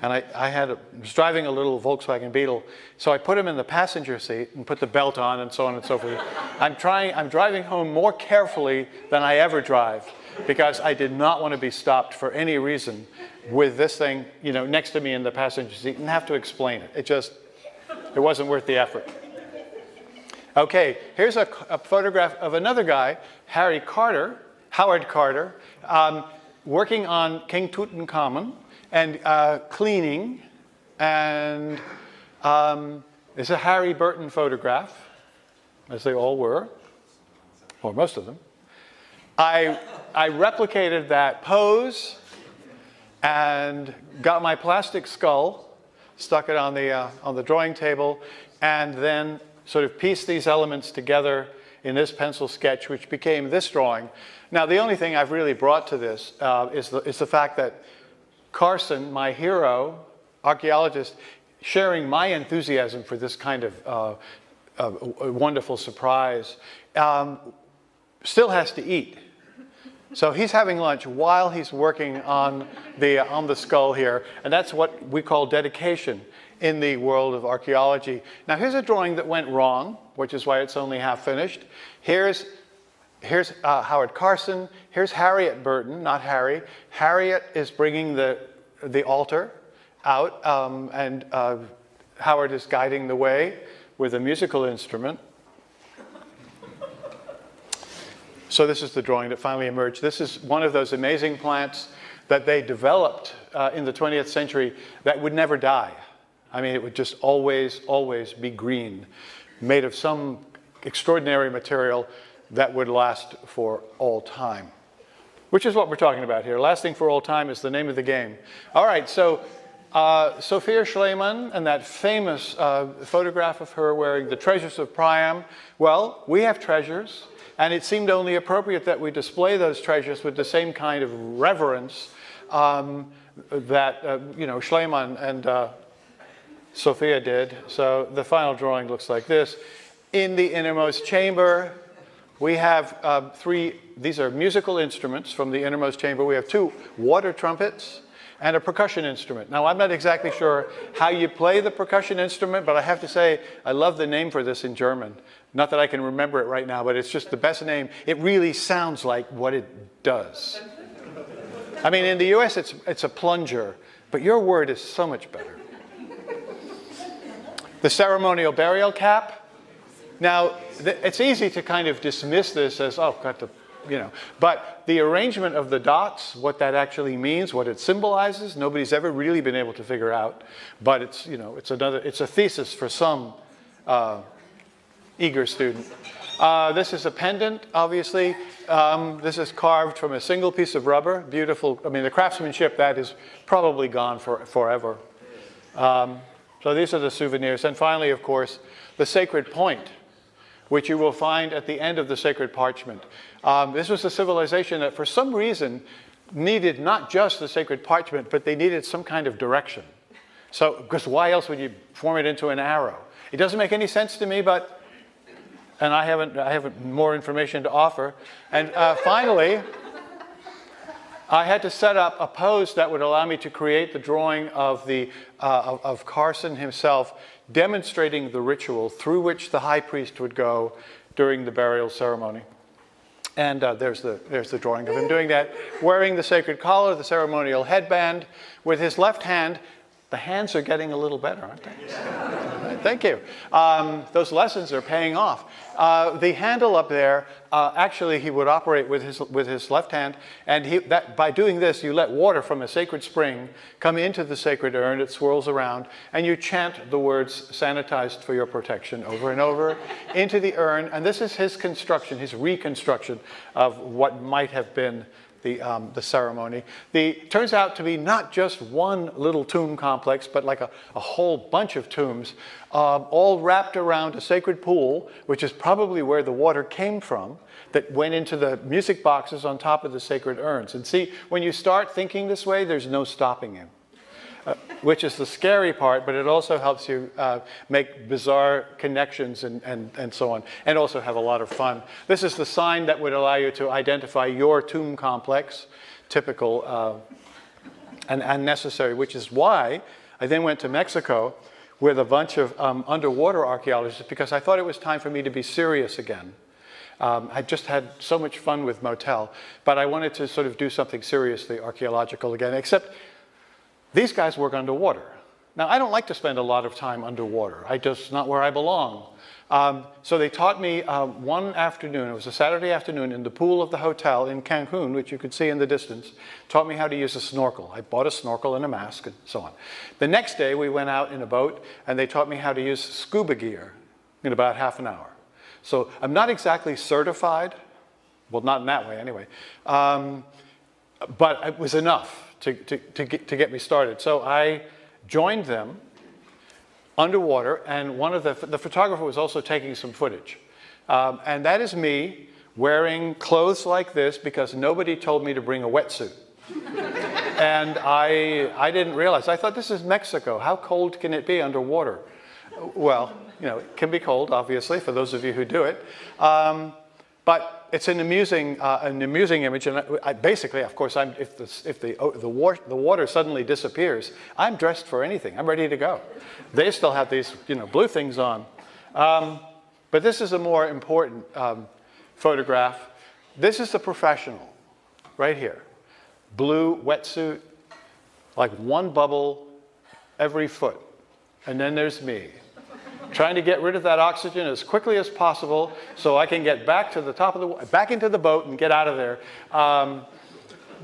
and I was driving a little Volkswagen Beetle, so I put him in the passenger seat and put the belt on and so on and so forth. I'm driving home more carefully than I ever drive because I did not want to be stopped for any reason with this thing, next to me in the passenger seat and have to explain it. It wasn't worth the effort. Okay, here's a photograph of another guy, Howard Carter, working on King Tutankhamun and cleaning. And it's a Harry Burton photograph, as they all were, or most of them. I replicated that pose and got my plastic skull, stuck it on the drawing table, and then sort of pieced these elements together in this pencil sketch, which became this drawing. Now, the only thing I've really brought to this is the fact that Carson, my hero, archaeologist sharing my enthusiasm for this kind of wonderful surprise, still has to eat. So he's having lunch while he's working on the skull here, and that's what we call dedication in the world of archaeology. Now here's a drawing that went wrong, which is why it's only half finished. Here's Howard Carson. Here's Harriet Burton, not Harry. Harriet is bringing the altar out, and Howard is guiding the way with a musical instrument. So this is the drawing that finally emerged. This is one of those amazing plants that they developed in the 20th century that would never die. I mean, it would just always, always be green, made of some extraordinary material that would last for all time, which is what we're talking about here. Lasting for all time is the name of the game. All right, so Sophia Schliemann and that famous photograph of her wearing the treasures of Priam. Well, we have treasures, and it seemed only appropriate that we display those treasures with the same kind of reverence that Schliemann and Sophia did. So the final drawing looks like this. In the Innermost Chamber, we have these are musical instruments from the Innermost Chamber. We have 2 water trumpets and a percussion instrument. Now, I'm not exactly sure how you play the percussion instrument, but I have to say, I love the name for this in German. Not that I can remember it right now, but it's just the best name. It really sounds like what it does. I mean, in the US, it's a plunger, but your word is so much better. The ceremonial burial cap. Now, it's easy to kind of dismiss this as, oh, got to, but the arrangement of the dots, what that actually means, what it symbolizes, nobody's ever really been able to figure out. But it's, it's a thesis for some eager student. This is a pendant, obviously. This is carved from a single piece of rubber. Beautiful. I mean, the craftsmanship, that is probably gone forever. So these are the souvenirs. And finally, of course, the sacred point, which you will find at the end of the sacred parchment. This was a civilization that for some reason needed not just the sacred parchment, but they needed some kind of direction. So, because why else would you form it into an arrow? It doesn't make any sense to me, but, and I haven't more information to offer. And finally, I had to set up a pose that would allow me to create the drawing of of Carson himself, demonstrating the ritual through which the high priest would go during the burial ceremony. And there's the drawing of him doing that, wearing the sacred collar, the ceremonial headband, with his left hand. The hands are getting a little better, aren't they? Yeah. Thank you. Those lessons are paying off. The handle up there, actually he would operate with his left hand, and by doing this, you let water from a sacred spring come into the sacred urn, it swirls around, and you chant the words "sanitized for your protection" over and over into the urn, and this is his construction, his reconstruction of what might have been the ceremony. Turns out to be not just one little tomb complex, but like a whole bunch of tombs, all wrapped around a sacred pool, which is probably where the water came from, that went into the music boxes on top of the sacred urns. And see, when you start thinking this way, there's no stopping you. Which is the scary part, but it also helps you make bizarre connections and so on, and also have a lot of fun. This is the sign that would allow you to identify your tomb complex, typical and necessary, which is why I then went to Mexico with a bunch of underwater archaeologists, because I thought it was time for me to be serious again. I just had so much fun with Motel, but I wanted to sort of do something seriously archaeological again, except these guys work underwater. Now, I don't like to spend a lot of time underwater. It's not where I belong. So they taught me one afternoon, it was a Saturday afternoon, in the pool of the hotel in Cancun, which you could see in the distance, taught me how to use a snorkel. I bought a snorkel and a mask and so on. The next day, we went out in a boat, and they taught me how to use scuba gear in about half an hour. So I'm not exactly certified, well, not in that way anyway, but it was enough to get me started. So I joined them underwater, and one of the photographer was also taking some footage. And that is me wearing clothes like this because nobody told me to bring a wetsuit. And I didn't realize. I thought, this is Mexico. How cold can it be underwater? Well, you know, it can be cold, obviously, for those of you who do it. But it's an amusing image. And basically, of course, if the water suddenly disappears, I'm dressed for anything. I'm ready to go. They still have these, you know, blue things on. But this is a more important photograph. This is the professional, right here. Blue wetsuit, like one bubble every foot. And then there's me, trying to get rid of that oxygen as quickly as possible so I can get back to the top of the, back into the boat and get out of there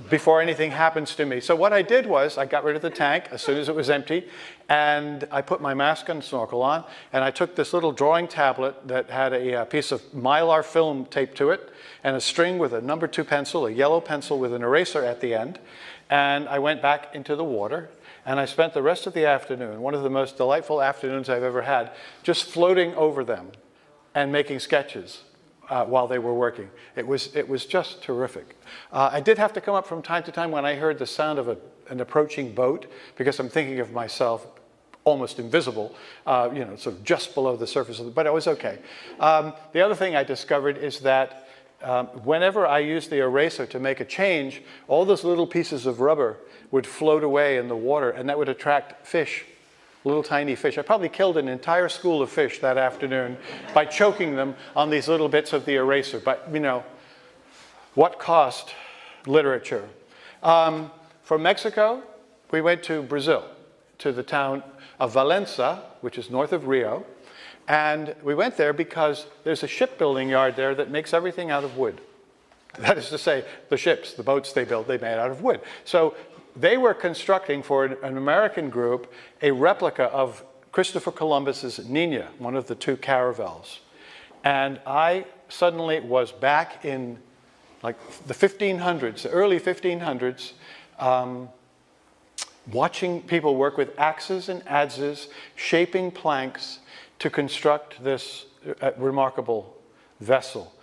before anything happens to me. So what I did was I got rid of the tank as soon as it was empty, and I put my mask and snorkel on, and I took this little drawing tablet that had a piece of Mylar film taped to it and a string with a number 2 pencil, a yellow pencil with an eraser at the end, and I went back into the water. And I spent the rest of the afternoon, one of the most delightful afternoons I've ever had, just floating over them and making sketches while they were working. It was just terrific. I did have to come up from time to time when I heard the sound of an approaching boat, because I'm thinking of myself almost invisible, you know, sort of just below the surface of the, but it was okay. The other thing I discovered is that whenever I used the eraser to make a change, all those little pieces of rubber would float away in the water, and that would attract fish, little tiny fish. I probably killed an entire school of fish that afternoon by choking them on these little bits of the eraser. But, you know, what cost? Literature. From Mexico, we went to Brazil, to the town of Valensa, which is north of Rio. And we went there because there's a shipbuilding yard there that makes everything out of wood. That is to say, the ships, the boats they build, they made out of wood. So they were constructing for an American group a replica of Christopher Columbus's Nina, one of the 2 caravels. And I suddenly was back in like the 1500s, the early 1500s, watching people work with axes and adzes, shaping planks to construct this remarkable vessel.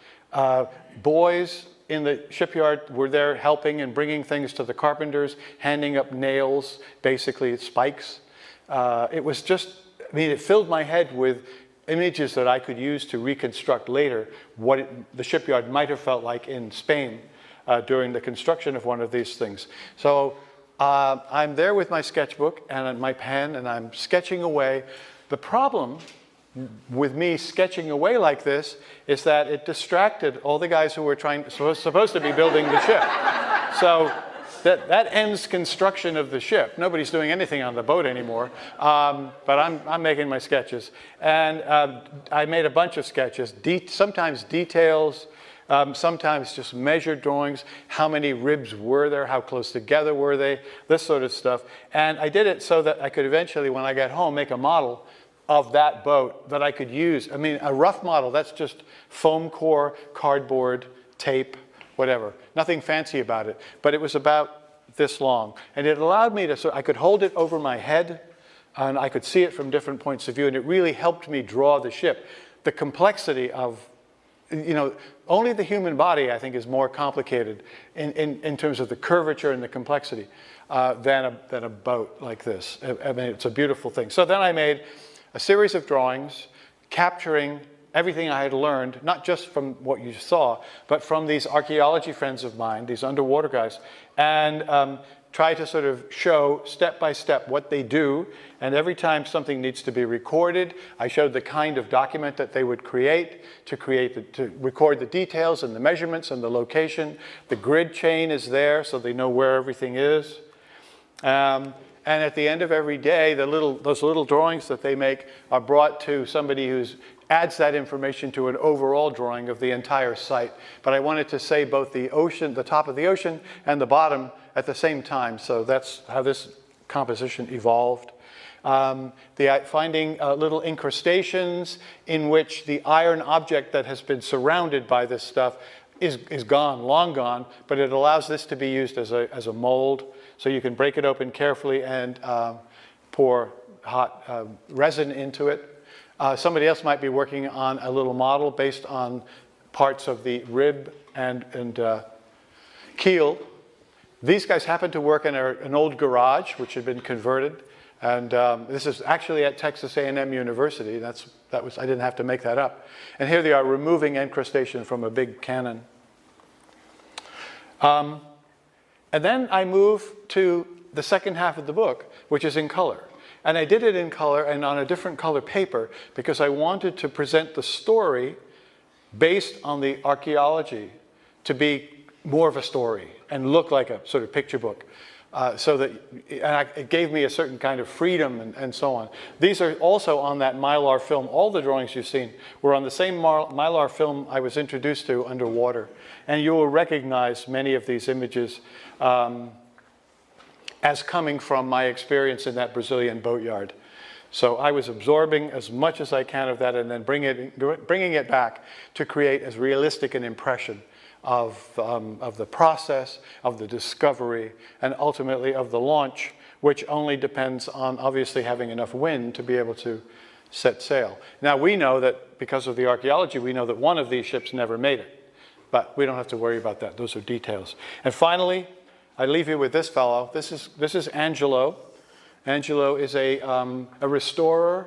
Boys in the shipyard were there helping and bringing things to the carpenters, handing up nails, basically spikes. It was just, I mean, it filled my head with images that I could use to reconstruct later what the shipyard might have felt like in Spain during the construction of one of these things. So I'm there with my sketchbook and my pen, and I'm sketching away. The problem with me sketching away like this is that it distracted all the guys who were supposed to be building the ship. So that ends construction of the ship. Nobody's doing anything on the boat anymore, but I'm making my sketches. And I made a bunch of sketches, sometimes details, sometimes just measured drawings. How many ribs were there? How close together were they? This sort of stuff. And I did it so that I could eventually, when I got home, make a model of that boat that I could use. I mean, a rough model, that's just foam core, cardboard, tape, whatever. Nothing fancy about it. But it was about this long. And it allowed me to, so I could hold it over my head, and I could see it from different points of view, and it really helped me draw the ship. The complexity of, you know, only the human body, I think, is more complicated in terms of the curvature and the complexity than a boat like this. I mean, it's a beautiful thing. So then I made a series of drawings capturing everything I had learned, not just from what you saw, but from these archaeology friends of mine, these underwater guys, and try to sort of show step by step what they do. And every time something needs to be recorded, I showed the kind of document that they would create to record the details and the measurements and the location. The grid chain is there so they know where everything is. And at the end of every day, those little drawings that they make are brought to somebody who adds that information to an overall drawing of the entire site. But I wanted to say both the ocean, the top of the ocean, and the bottom at the same time. So that's how this composition evolved. Finding little incrustations in which the iron object that has been surrounded by this stuff is gone, long gone, but it allows this to be used as a mold. So you can break it open carefully and pour hot resin into it. Somebody else might be working on a little model based on parts of the rib and keel. These guys happened to work in an old garage, which had been converted. And this is actually at Texas A&M University. I didn't have to make that up. And here they are removing encrustation from a big cannon. And then I move to the second half of the book, which is in color. And I did it in color and on a different color paper because I wanted to present the story based on the archaeology to be more of a story and look like a sort of picture book. So that it gave me a certain kind of freedom and so on. These are also on that Mylar film. All the drawings you've seen were on the same Mylar film I was introduced to underwater. And you will recognize many of these images as coming from my experience in that Brazilian boatyard. So I was absorbing as much as I can of that and then bringing it back to create as realistic an impression of the process, of the discovery, and ultimately of the launch, which only depends on obviously having enough wind to be able to set sail. Now we know that because of the archaeology, we know that one of these ships never made it, but we don't have to worry about that. Those are details. And finally, I leave you with this fellow. This is Angelo. Angelo is a restorer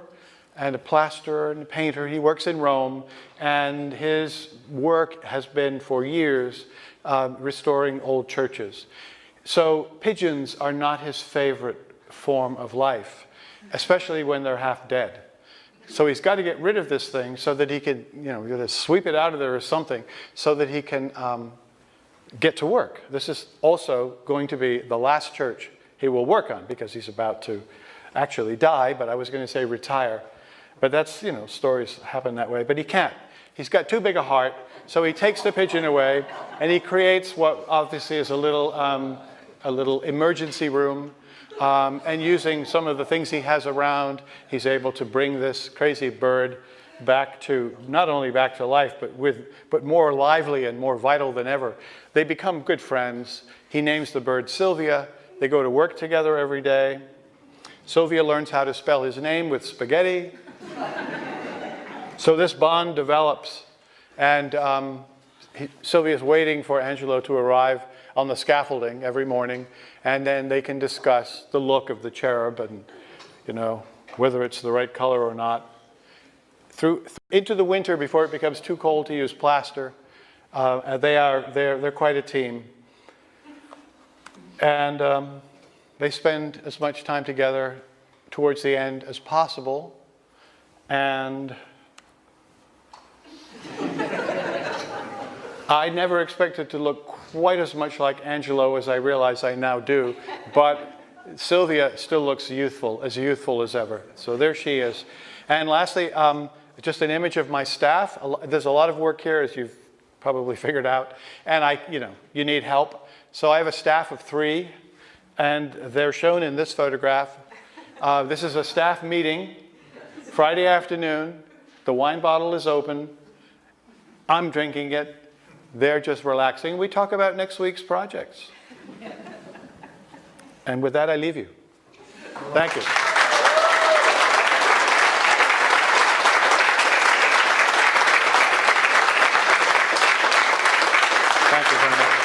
and a plasterer and a painter. He works in Rome, and his work has been for years restoring old churches. So pigeons are not his favorite form of life, especially when they're half dead. So he's got to get rid of this thing so that he can, sweep it out of there or something so that he can get to work. This is also going to be the last church he will work on because he's about to actually die, but I was going to say retire. But that's, stories happen that way. But he can't. He's got too big a heart, so he takes the pigeon away, and he creates what obviously is a little emergency room. And using some of the things he has around, he's able to bring this crazy bird back to, not only back to life, but more lively and more vital than ever. They become good friends. He names the bird Sylvia. They go to work together every day. Sylvia learns how to spell his name with spaghetti. So this bond develops, and Sylvia's waiting for Angelo to arrive on the scaffolding every morning, and then they can discuss the look of the cherub and, whether it's the right color or not. Into the winter, before it becomes too cold to use plaster, they're quite a team, and they spend as much time together towards the end as possible. And I never expected to look quite as much like Angelo as I realize I now do, but Sylvia still looks youthful as ever. So there she is. And lastly, just an image of my staff. There's a lot of work here, as you've probably figured out, and you need help. So I have a staff of 3, and they're shown in this photograph. This is a staff meeting. Friday afternoon, the wine bottle is open. I'm drinking it. They're just relaxing. We talk about next week's projects. And with that, I leave you. Thank you. Thank you very much.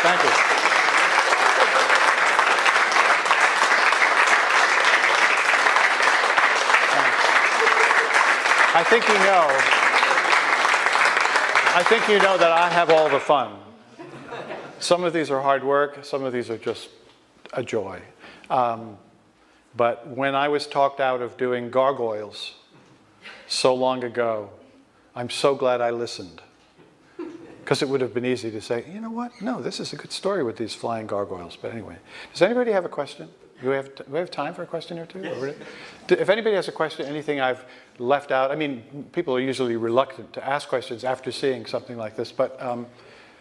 Thank you. I think you know that I have all the fun. Some of these are hard work. Some of these are just a joy. But when I was talked out of doing gargoyles so long ago, I'm so glad I listened. Because it would have been easy to say, you know what? No, this is a good story with these flying gargoyles. But anyway, does anybody have a question? Do we have time for a question or two? Yes. If anybody has a question, anything I've left out, I mean, people are usually reluctant to ask questions after seeing something like this, but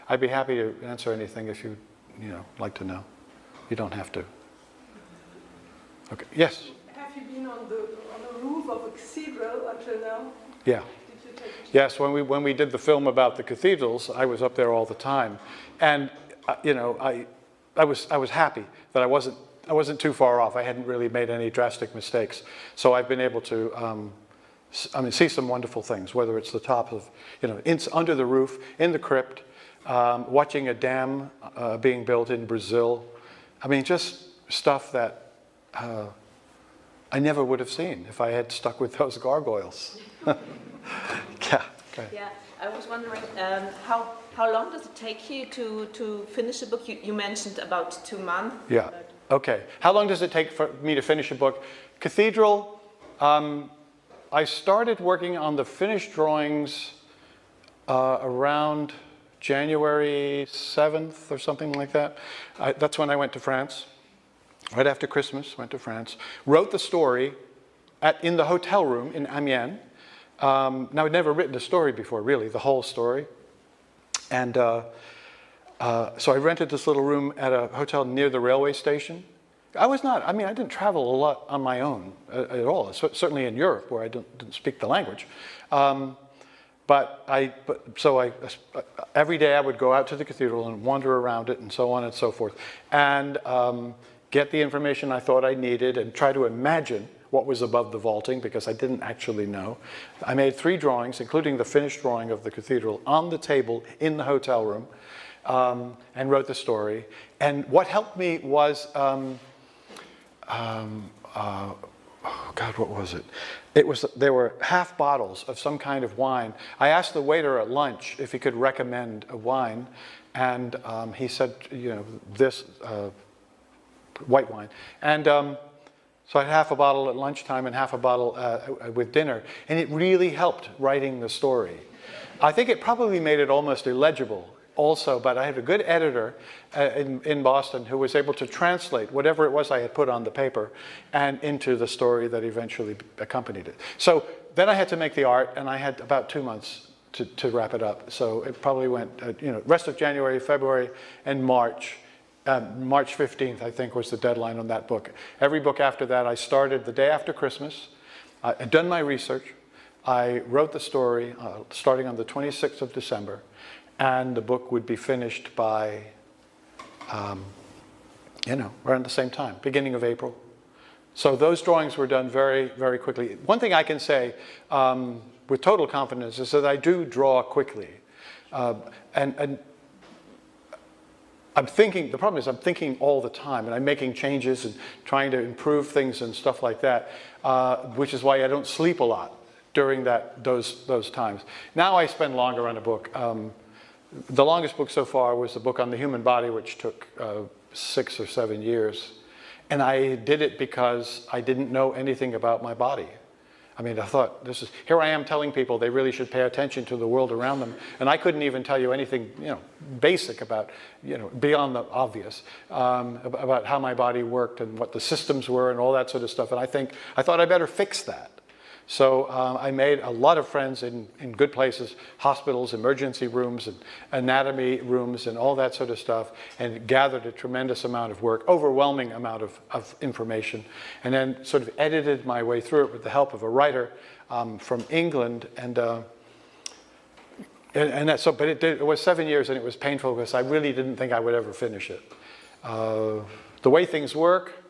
I'd be happy to answer anything if you'd like to know. You don't have to. Okay, yes? Have you been on the roof of a cathedral until now? Yeah. Yes, when we did the film about the cathedrals, I was up there all the time, and I was happy that I wasn't too far off. I hadn't really made any drastic mistakes, so I've been able to see some wonderful things, whether it's the top of, under the roof, in the crypt, watching a dam being built in Brazil. I mean, just stuff that I never would have seen if I had stuck with those gargoyles. Yeah. Okay. Yeah, I was wondering how long does it take you to finish a book? You mentioned about 2 months. Yeah. Okay. How long does it take for me to finish a book? Cathedral. I started working on the finished drawings around January 7th or something like that. That's when I went to France. Right after Christmas, went to France. Wrote the story in the hotel room in Amiens. Now, I'd never written a story before, really, the whole story. And so I rented this little room at a hotel near the railway station. I didn't travel a lot on my own at all, certainly in Europe, where I didn't speak the language. So every day I would go out to the cathedral and wander around it and so on and so forth. And get the information I thought I needed and try to imagine what was above the vaulting, because I didn't actually know. I made 3 drawings, including the finished drawing of the cathedral, on the table in the hotel room, and wrote the story. And what helped me was, what was it? There were half bottles of some kind of wine. I asked the waiter at lunch if he could recommend a wine, and he said, this white wine. And so I had half a bottle at lunchtime and half a bottle with dinner, and it really helped writing the story. I think it probably made it almost illegible also, but I had a good editor in Boston who was able to translate whatever it was I had put on the paper and into the story that eventually accompanied it. So then I had to make the art, and I had about 2 months to wrap it up. So it probably went, rest of January, February, and March. March 15th, I think, was the deadline on that book. Every book after that, I started the day after Christmas. I'd done my research. I wrote the story starting on the 26th of December, and the book would be finished by, around the same time, beginning of April. So those drawings were done very, very quickly. One thing I can say with total confidence is that I do draw quickly. And the problem is I'm thinking all the time, and I'm making changes and trying to improve things and stuff like that, which is why I don't sleep a lot during those times. Now I spend longer on a book. The longest book so far was the book on the human body, which took 6 or 7 years. And I did it because I didn't know anything about my body. I mean, I thought, here I am telling people they really should pay attention to the world around them, and I couldn't even tell you anything, basic about, beyond the obvious, about how my body worked and what the systems were and all that sort of stuff. And I thought I better fix that. So I made a lot of friends in good places, hospitals, emergency rooms, and anatomy rooms, and all that sort of stuff, and gathered a tremendous amount of work, overwhelming amount of information, and then sort of edited my way through it with the help of a writer from England. But it was 7 years, and it was painful because I really didn't think I would ever finish it. The way things work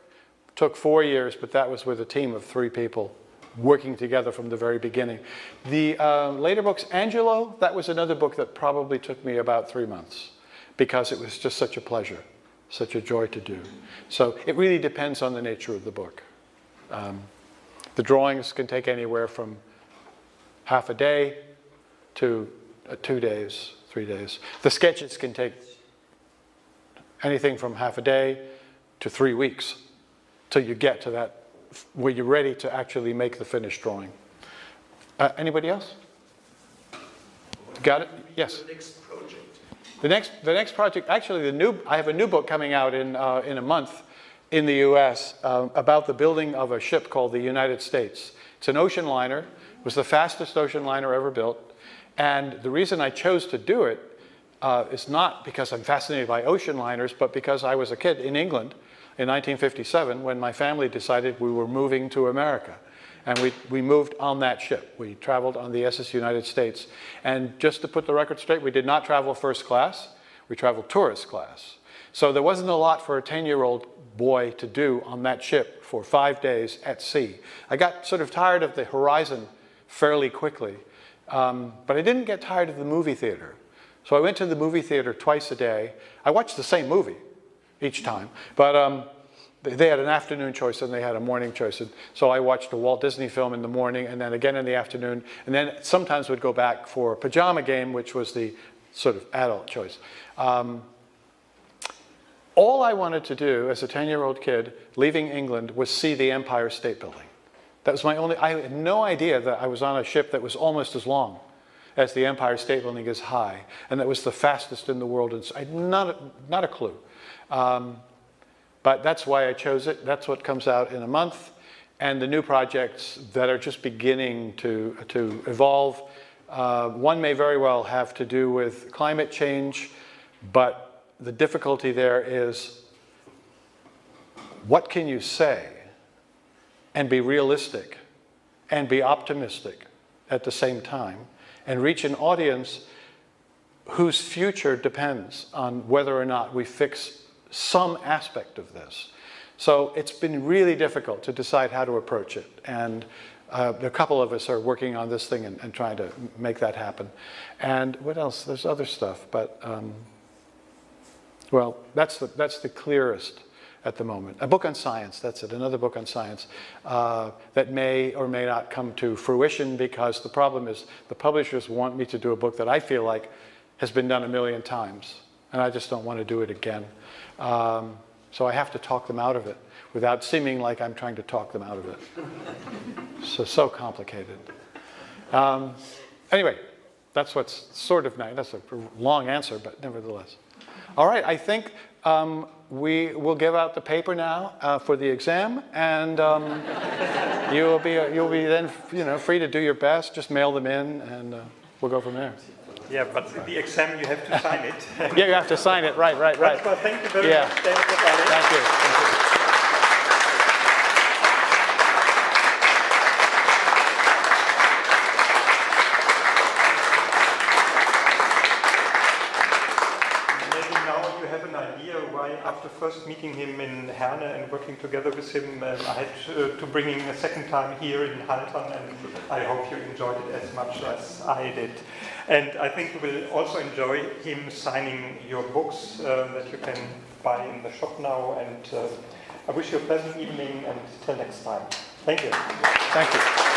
took 4 years, but that was with a team of 3 people working together from the very beginning. The later books, Angelo, that was another book that probably took me about 3 months because it was just such a pleasure, such a joy to do. So it really depends on the nature of the book. The drawings can take anywhere from half a day to 2 days, 3 days. The sketches can take anything from half a day to 3 weeks till you get to that where you're ready to actually make the finished drawing. Anybody else? Got it? Yes. The next project. The next project. Actually, I have a new book coming out in a month in the U.S. About the building of a ship called the United States. It's an ocean liner. It was the fastest ocean liner ever built. And the reason I chose to do it is not because I'm fascinated by ocean liners, but because I was a kid in England in 1957 when my family decided we were moving to America. And we moved on that ship. We traveled on the SS United States. And just to put the record straight, we did not travel first class. We traveled tourist class. So there wasn't a lot for a 10-year-old boy to do on that ship for 5 days at sea. I got sort of tired of the horizon fairly quickly. But I didn't get tired of the movie theater. So I went to the movie theater twice a day. I watched the same movie each time, but they had an afternoon choice and they had a morning choice. And so I watched a Walt Disney film in the morning and then again in the afternoon, and then sometimes would go back for a pajama game, which was the sort of adult choice. All I wanted to do as a 10-year-old kid leaving England was see the Empire State Building. That was my only, I had no idea that I was on a ship that was almost as long as the Empire State Building is high, and that was the fastest in the world. And so I had not a clue. But that's why I chose it. That's what comes out in a month. And the new projects that are just beginning to evolve. One may very well have to do with climate change, but the difficulty there is, what can you say and be realistic and be optimistic at the same time and reach an audience whose future depends on whether or not we fix some aspect of this. So it's been really difficult to decide how to approach it. And a couple of us are working on this thing and trying to make that happen. And what else? There's other stuff, but well, that's the clearest at the moment. A book on science, that's it, another book on science that may or may not come to fruition, because the problem is the publishers want me to do a book that I feel like has been done 1,000,000 times, and I just don't want to do it again. So I have to talk them out of it without seeming like I'm trying to talk them out of it. So complicated. Anyway, that's what's sort of nice. That's a long answer, but nevertheless. All right, I think we will give out the paper now for the exam, and you'll be then free to do your best. Just mail them in, and we'll go from there. Yeah, but the exam you have to sign it. Yeah, you have to sign it. Right. Well, thank you very much, David Macaulay. Thank you. After first meeting him in Herne and working together with him, I had to bring him a second time here in Haltern, and I hope you enjoyed it as much as I did. And I think you will also enjoy him signing your books that you can buy in the shop now. And I wish you a pleasant evening, and till next time. Thank you. Thank you.